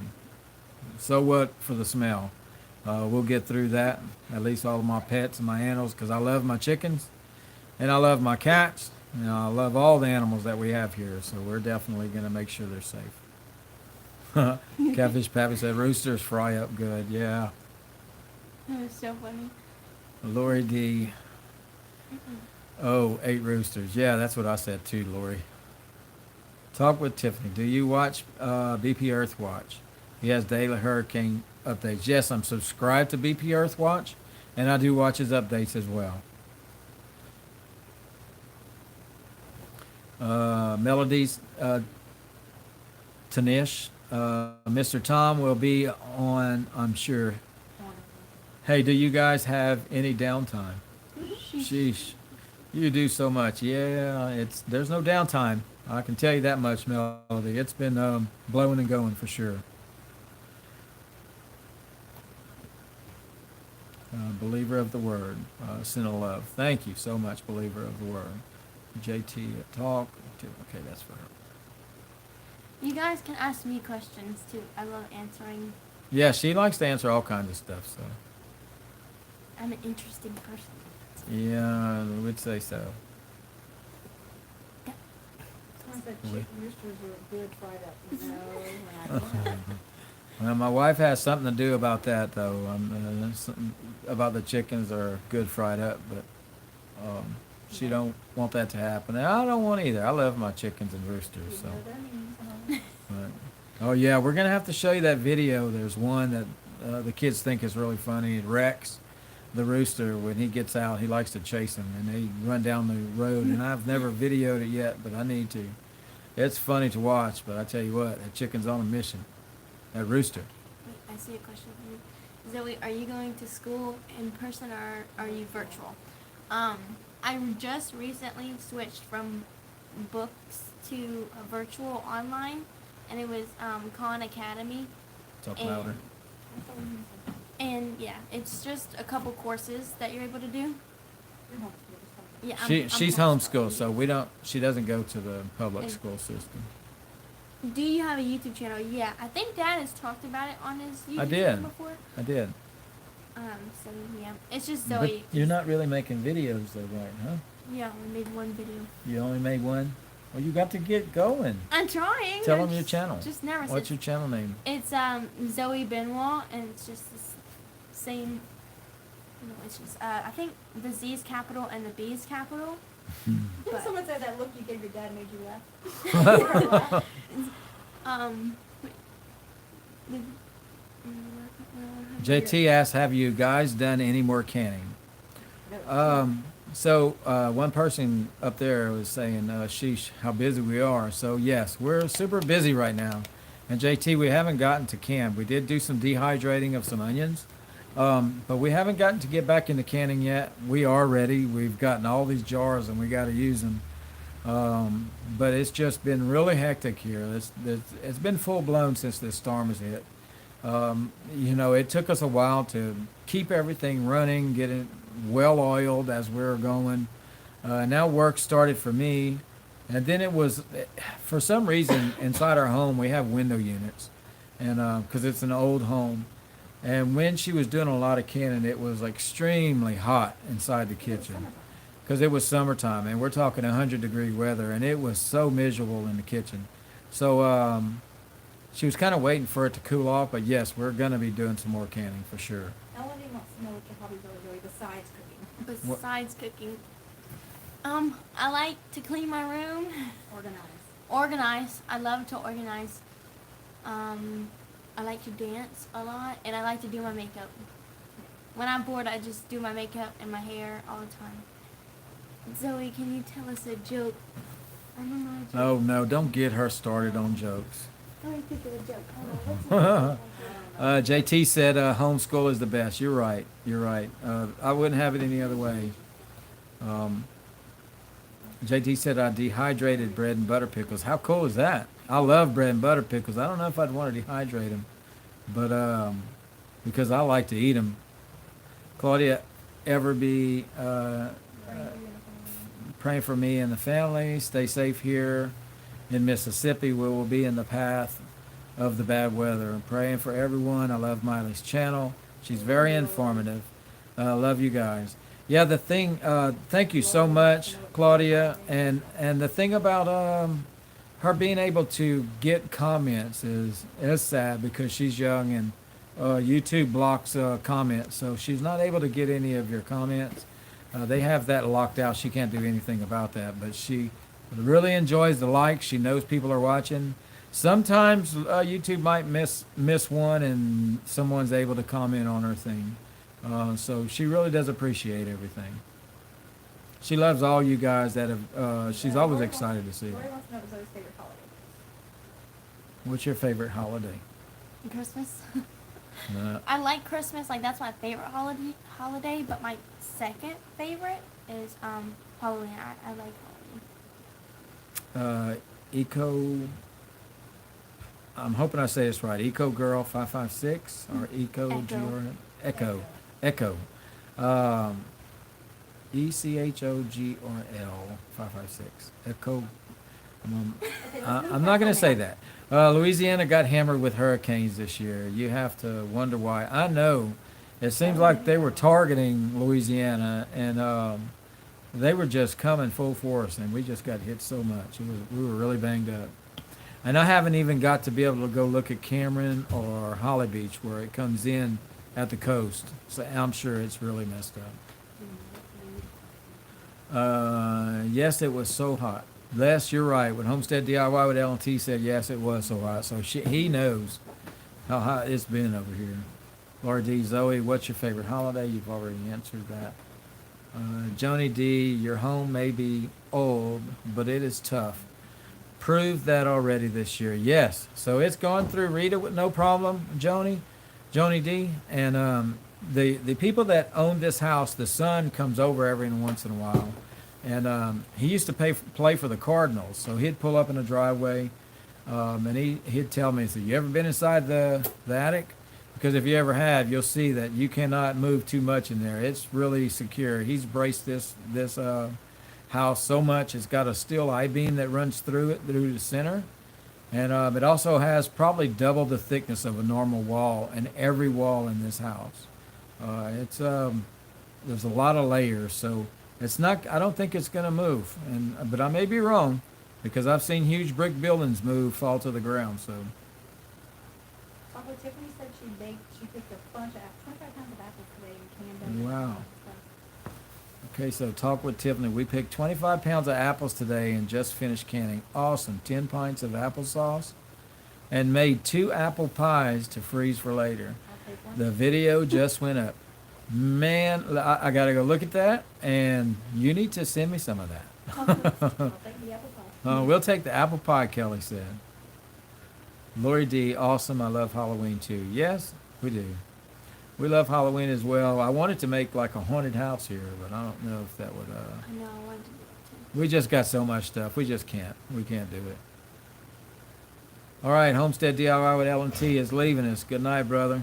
A: So what for the smell? We'll get through that. At least all of my pets and my animals, because I love my chickens and I love my cats. You know, I love all the animals that we have here. So we're definitely going to make sure they're safe. Catfish Pappy said roosters fry up good. Yeah.
C: That was so funny.
A: Lori D. Oh, 8 roosters. Yeah, that's what I said too, Lori. Talk with Tiffany. Do you watch BP Earthwatch? He has daily hurricane updates. Yes, I'm subscribed to BP Earthwatch, and I do watch his updates as well. Melodies, Tanish. Mr. Tom will be on, I'm sure. Hey, do you guys have any downtime? Sheesh. You do so much. Yeah, there's no downtime. I can tell you that much, Melody. It's been blowing and going for sure. Believer of the Word, sin of love. Thank you so much, Believer of the Word. JT, talk. Okay, that's for her.
C: You guys can ask me questions too. I love answering.
A: Yeah, she likes to answer all kinds of stuff, so.
C: I'm an interesting person.
A: Yeah, I would say so.
B: Someone said chicken roosters were good fried up. No, we're not doing that.
A: Well, my wife has something to do about that, though. Something about the chickens are good fried up, but she don't want that to happen. And I don't want either. I love my chickens and roosters.
B: You
A: So,
B: know their names, huh?
A: but, oh yeah, we're gonna have to show you that video. There's one that the kids think is really funny. Rex, the rooster, when he gets out, he likes to chase them, and they run down the road. And I've never videoed it yet, but I need to. It's funny to watch, but I tell you what, that chicken's on a mission. That rooster.
C: Wait, I see a question for you. Zoe, are you going to school in person or are you virtual? I just recently switched from books to a virtual online, and it was Khan Academy.
A: Talk
C: And-
A: louder.
C: And yeah, it's just a couple courses that you're able to do.
B: You're homeschooled or something.
C: Yeah,
A: She's homeschooled, so she doesn't go to the public
C: And-
A: school system.
C: Do you have a YouTube channel? Yeah, I think Dad has talked about it on his YouTube
A: I
C: channel
A: did.
C: before.
A: I did.
C: So yeah, it's just
A: But
C: Zoe.
A: you're not really making videos though, right, huh?
C: Yeah, we made one video.
A: You only made one? Well, you got to get going.
C: I'm trying.
A: Tell
C: I
A: them your
C: just-
A: channel.
C: Just nervous.
A: What's your channel name?
C: It's Zoe Benoit, and it's just the same. No, it's just I think the Z is capital and the B is capital. But
B: Someone said that look you gave your dad made you laugh.
C: wait.
A: JT asks, have you guys done any more canning? So one person up there was saying, sheesh, how busy we are. So yes, we're super busy right now. And JT, we haven't gotten to can. We did do some dehydrating of some onions, but we haven't gotten to get back into canning yet. We are ready. We've gotten all these jars and we got to use them. But it's just been really hectic here. It's been full blown since this storm has hit. You know, it took us a while to keep everything running, get it well oiled as we were going. Now work started for me. And then it was, for some reason, inside our home, we have window units. And because it's an old home. And when she was doing a lot of canning, it was extremely hot inside the kitchen. Because it was summertime, and we're talking 100-degree weather, and it was so miserable in the kitchen. So she was kind of waiting for it to cool off, but yes, we're going to be doing some more canning for sure.
B: Melanie wants to know what your hobbies are, Zoe, besides cooking.
C: Besides cooking, I like to clean my room,
B: Organize.
C: organize. I love to organize. I like to dance a lot, and I like to do my makeup. When I'm bored, I just do my makeup and my hair all the time. Zoe, can you tell us a joke? I don't know a joke.
A: Oh, no, don't get her started on jokes.
C: Let me think of a joke. Hold on. What's a joke?
A: JT said homeschool is the best. You're right. You're right. I wouldn't have it any other way. JT said I dehydrated bread and butter pickles. How cool is that? I love bread and butter pickles. I don't know if I'd want to dehydrate them, but because I like to eat them. Claudia Everby, praying for me and the family. Stay safe here in Mississippi. We will be in the path of the bad weather. I'm praying for everyone. I love Miley's channel. She's very informative. Love you guys. Yeah, the thing, thank you so much, Claudia. And the thing about her being able to get comments is sad because she's young and YouTube blocks comments. So she's not able to get any of your comments. They have that locked out. She can't do anything about that. But she really enjoys the likes. She knows people are watching. Sometimes YouTube might miss one and someone's able to comment on her thing. So she really does appreciate everything. She loves all you guys that have, she's always excited to see
B: Lori
A: it.
B: wants to know what Zoe's favorite holiday.
A: What's your favorite holiday?
C: Christmas.
A: Uh,
C: I like Christmas. Like that's my favorite holiday. But my second favorite is Halloween. I like Halloween.
A: Eco, I'm hoping I say this right. Eco Girl 556 or Eco GRN? Echo. ECHOGRL 556. Echo. I'm not going to say that. Louisiana got hammered with hurricanes this year. You have to wonder why. I know. It seems like they were targeting Louisiana, and they were just coming full force, and we just got hit so much. We were really banged up. And I haven't even got to be able to go look at Cameron or Holly Beach where it comes in at the coast. So I'm sure it's really messed up. Yes, it was so hot. Les, you're right. When Homestead DIY with L&T said yes, it was so hot. So he knows how hot it's been over here. Laura D. Zoe, what's your favorite holiday? You've already answered that. Joni D. Your home may be old, but it is tough. Proved that already this year. Yes. So it's gone through Rita with no problem, Joni D. And the people that own this house, the son comes over every once in a while. And he used to play for the Cardinals. So he'd pull up in the driveway, and he'd tell me, he said, you ever been inside the attic? because if you ever have, you'll see that you cannot move too much in there. It's really secure. He's braced this house so much. It's got a steel I-beam that runs through the center, and it also has probably double the thickness of a normal wall in every wall in this house. It's there's a lot of layers, so it's not. I don't think it's going to move, but I may be wrong, because I've seen huge brick buildings fall to the ground. So
B: Although Tiffany said she picked a bunch of 25 pounds of apples today and canned them.
A: Wow. Okay, so talk with Tiffany. We picked 25 pounds of apples today and just finished canning. Awesome. 10 pints of applesauce and made 2 apple pies to freeze for later.
B: I'll take one.
A: The video just went up. Man, I got to go look at that, and you need to send me some of that.
B: I'll take the apple pie.
A: We'll take the apple pie, Kelly said. Lori D, awesome. I love Halloween too. Yes, we do. We love Halloween as well. I wanted to make like a haunted house here, but I don't know if that would.
C: I know, I wanted to do that too.
A: We just got so much stuff. We just can't. We can't do it. All right, Homestead DIY with L&T is leaving us. Good night, brother.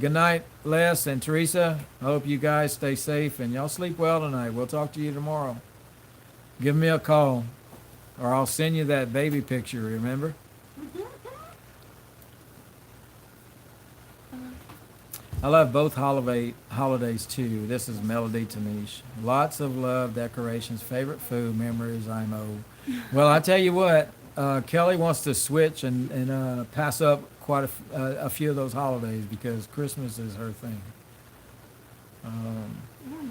A: Good night, Les and Teresa. I hope you guys stay safe and y'all sleep well tonight. We'll talk to you tomorrow. Give me a call, or I'll send you that baby picture, remember? I love both holidays too. This is Melody Tanish. Lots of love, decorations, favorite food, memories, IMO. Well, I tell you what, Kelly wants to switch and pass up quite a few of those holidays because Christmas is her thing.
C: Yeah, Mom,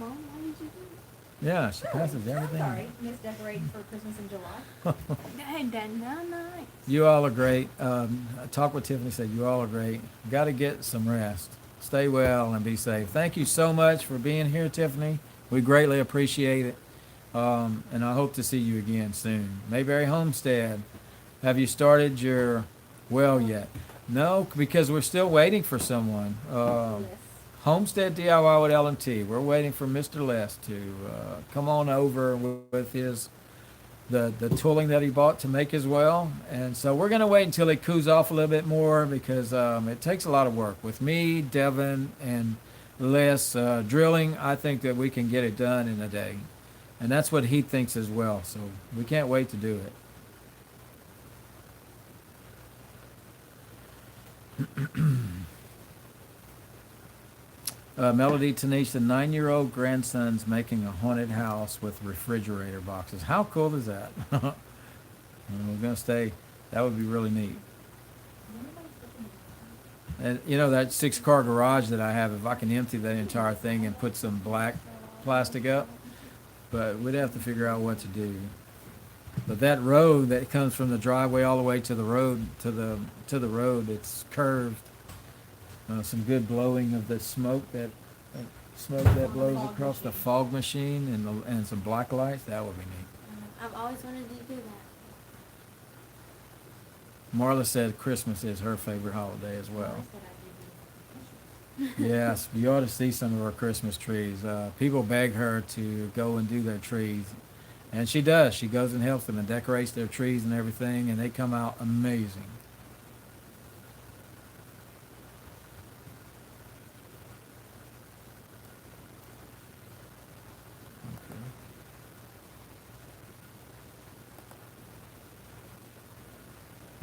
C: why did you do
A: Yeah, she passes everything.
B: Sorry, miss decorating for Christmas in July.
C: that? Hey, done that night.
A: You all are great. Talk with Tiffany said you all are great. Got to get some rest. Stay well and be safe. Thank you so much for being here, Tiffany. We greatly appreciate it. And I hope to see you again soon. Mayberry Homestead, have you started your well yet? No, because we're still waiting for someone.
B: Yes.
A: Homestead DIY with L&T. We're waiting for Mr. Les to come on over with his the tooling that he bought to make his well. And so we're going to wait until it cools off a little bit more because it takes a lot of work. With me, Devin, and Les drilling, I think that we can get it done in a day. And that's what he thinks as well. So we can't wait to do it. Melody Tanisha, 9-year-old grandson's making a haunted house with refrigerator boxes. How cool is that? We're going to stay. That would be really neat. And you know that 6-car garage that I have, if I can empty that entire thing and put some black plastic up, but we'd have to figure out what to do. But that road that comes from the driveway all the way to the road, to the road, it's curved. Some good blowing of the smoke that blows across the fog machine and some black lights. That would be neat.
C: I've always wanted to do that.
A: Marla said Christmas is her favorite holiday as well.
B: I said I did.
A: Yes, you ought to see some of our Christmas trees. People beg her to go and do their trees, and she does. She goes and helps them and decorates their trees and everything, and they come out amazing.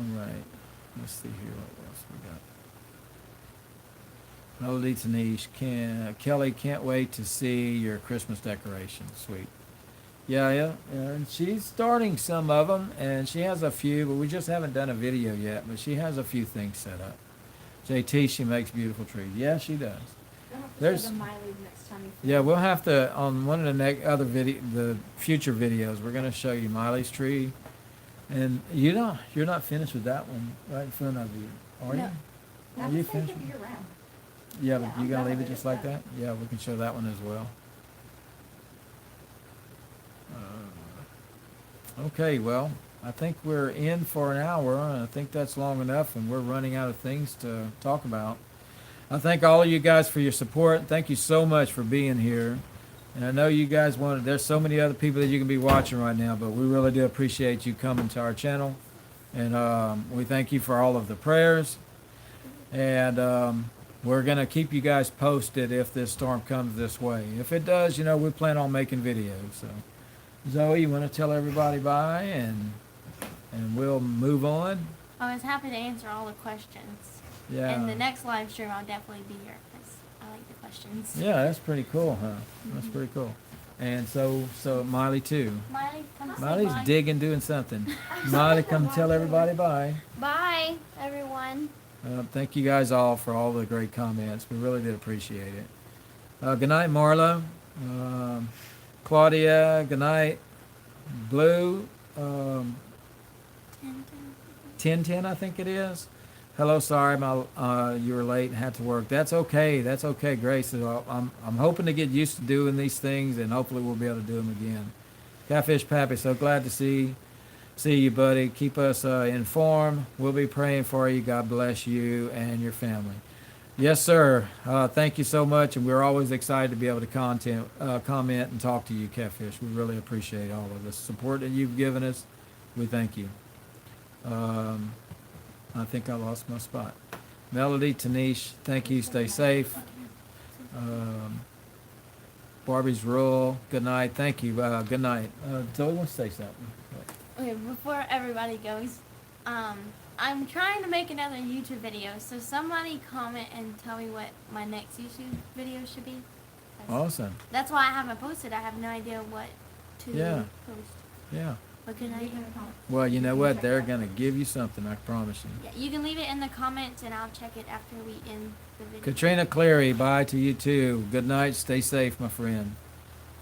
A: All right, let's see here what else we got. Melody Tanish, Kelly can't wait to see your Christmas decorations. Sweet. Yeah, and she's starting some of them, and she has a few, but we just haven't done a video yet, but she has a few things set up. JT, she makes beautiful trees. Yeah, she does.
B: You'll have to
A: There's-
B: show the Miley's next time you
A: Yeah, we'll have to, on one of the the future videos, we're going to show you Miley's tree. And you're not finished with that one right in front of you, are you?
C: No.
A: Are
B: Have
A: you
B: to take
A: finished?
B: it year round.
A: Yeah,
B: Yeah,
A: but
B: I'm
A: you
B: done
A: gonna leave
B: with
A: it
B: it,
A: just like
B: yeah.
A: that? Yeah, we can show that one as well. Okay, well, I think we're in for an hour, and I think that's long enough, and we're running out of things to talk about. I thank all of you guys for your support. Thank you so much for being here. And I know you guys there's so many other people that you can be watching right now, but we really do appreciate you coming to our channel. And we thank you for all of the prayers. And we're going to keep you guys posted if this storm comes this way. If it does, we plan on making videos. So, Zoe, you want to tell everybody bye and we'll move on?
C: I was happy to answer all the questions.
A: Yeah.
C: And the next live stream, I'll definitely be here because I like the questions.
A: Yeah, that's pretty cool, huh? That's pretty cool. And so Miley too.
C: Miley, come say
A: Miley's
C: bye.
A: digging, doing something. Miley, come tell everybody bye.
C: Bye, everyone.
A: Thank you guys all for all the great comments. We really did appreciate it. Good night, Marla. Claudia, good night. Blue, 1010, I think it is. Hello, sorry, you were late and had to work. That's okay. That's okay, Grace. I'm hoping to get used to doing these things, and hopefully we'll be able to do them again. Catfish Pappy, so glad to see you, buddy. Keep us informed. We'll be praying for you. God bless you and your family. Yes, sir. Thank you so much, and we're always excited to be able to comment and talk to you, Catfish. We really appreciate all of the support that you've given us. We thank you. I think I lost my spot. Melody, Tanish, thank you. Stay safe. Barbie's Rule, good night. Thank you. Good night. Zoe wants to say something.
C: Okay, before everybody goes, I'm trying to make another YouTube video, so somebody comment and tell me what my next YouTube video should be.
A: Awesome.
C: That's why I haven't posted. I have no idea what to
A: Yeah.
C: post.
A: Yeah.
C: What can I do?
A: Well, you know what? They're going to give you something, I promise you.
C: Yeah, you can leave it in the comments and I'll check it after we end the video.
A: Katrina Cleary, bye to you too. Good night. Stay safe, my friend.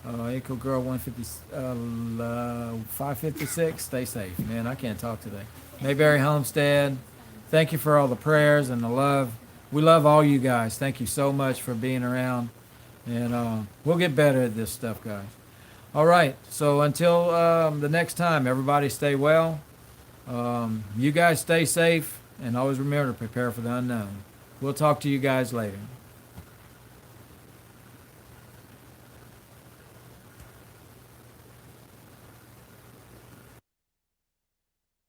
A: Echo Girl 556, stay safe. Man, I can't talk today. Mayberry Homestead, thank you for all the prayers and the love. We love all you guys. Thank you so much for being around. And we'll get better at this stuff, guys. All right, so until the next time, everybody stay well. You guys stay safe, and always remember to prepare for the unknown. We'll talk to you guys later.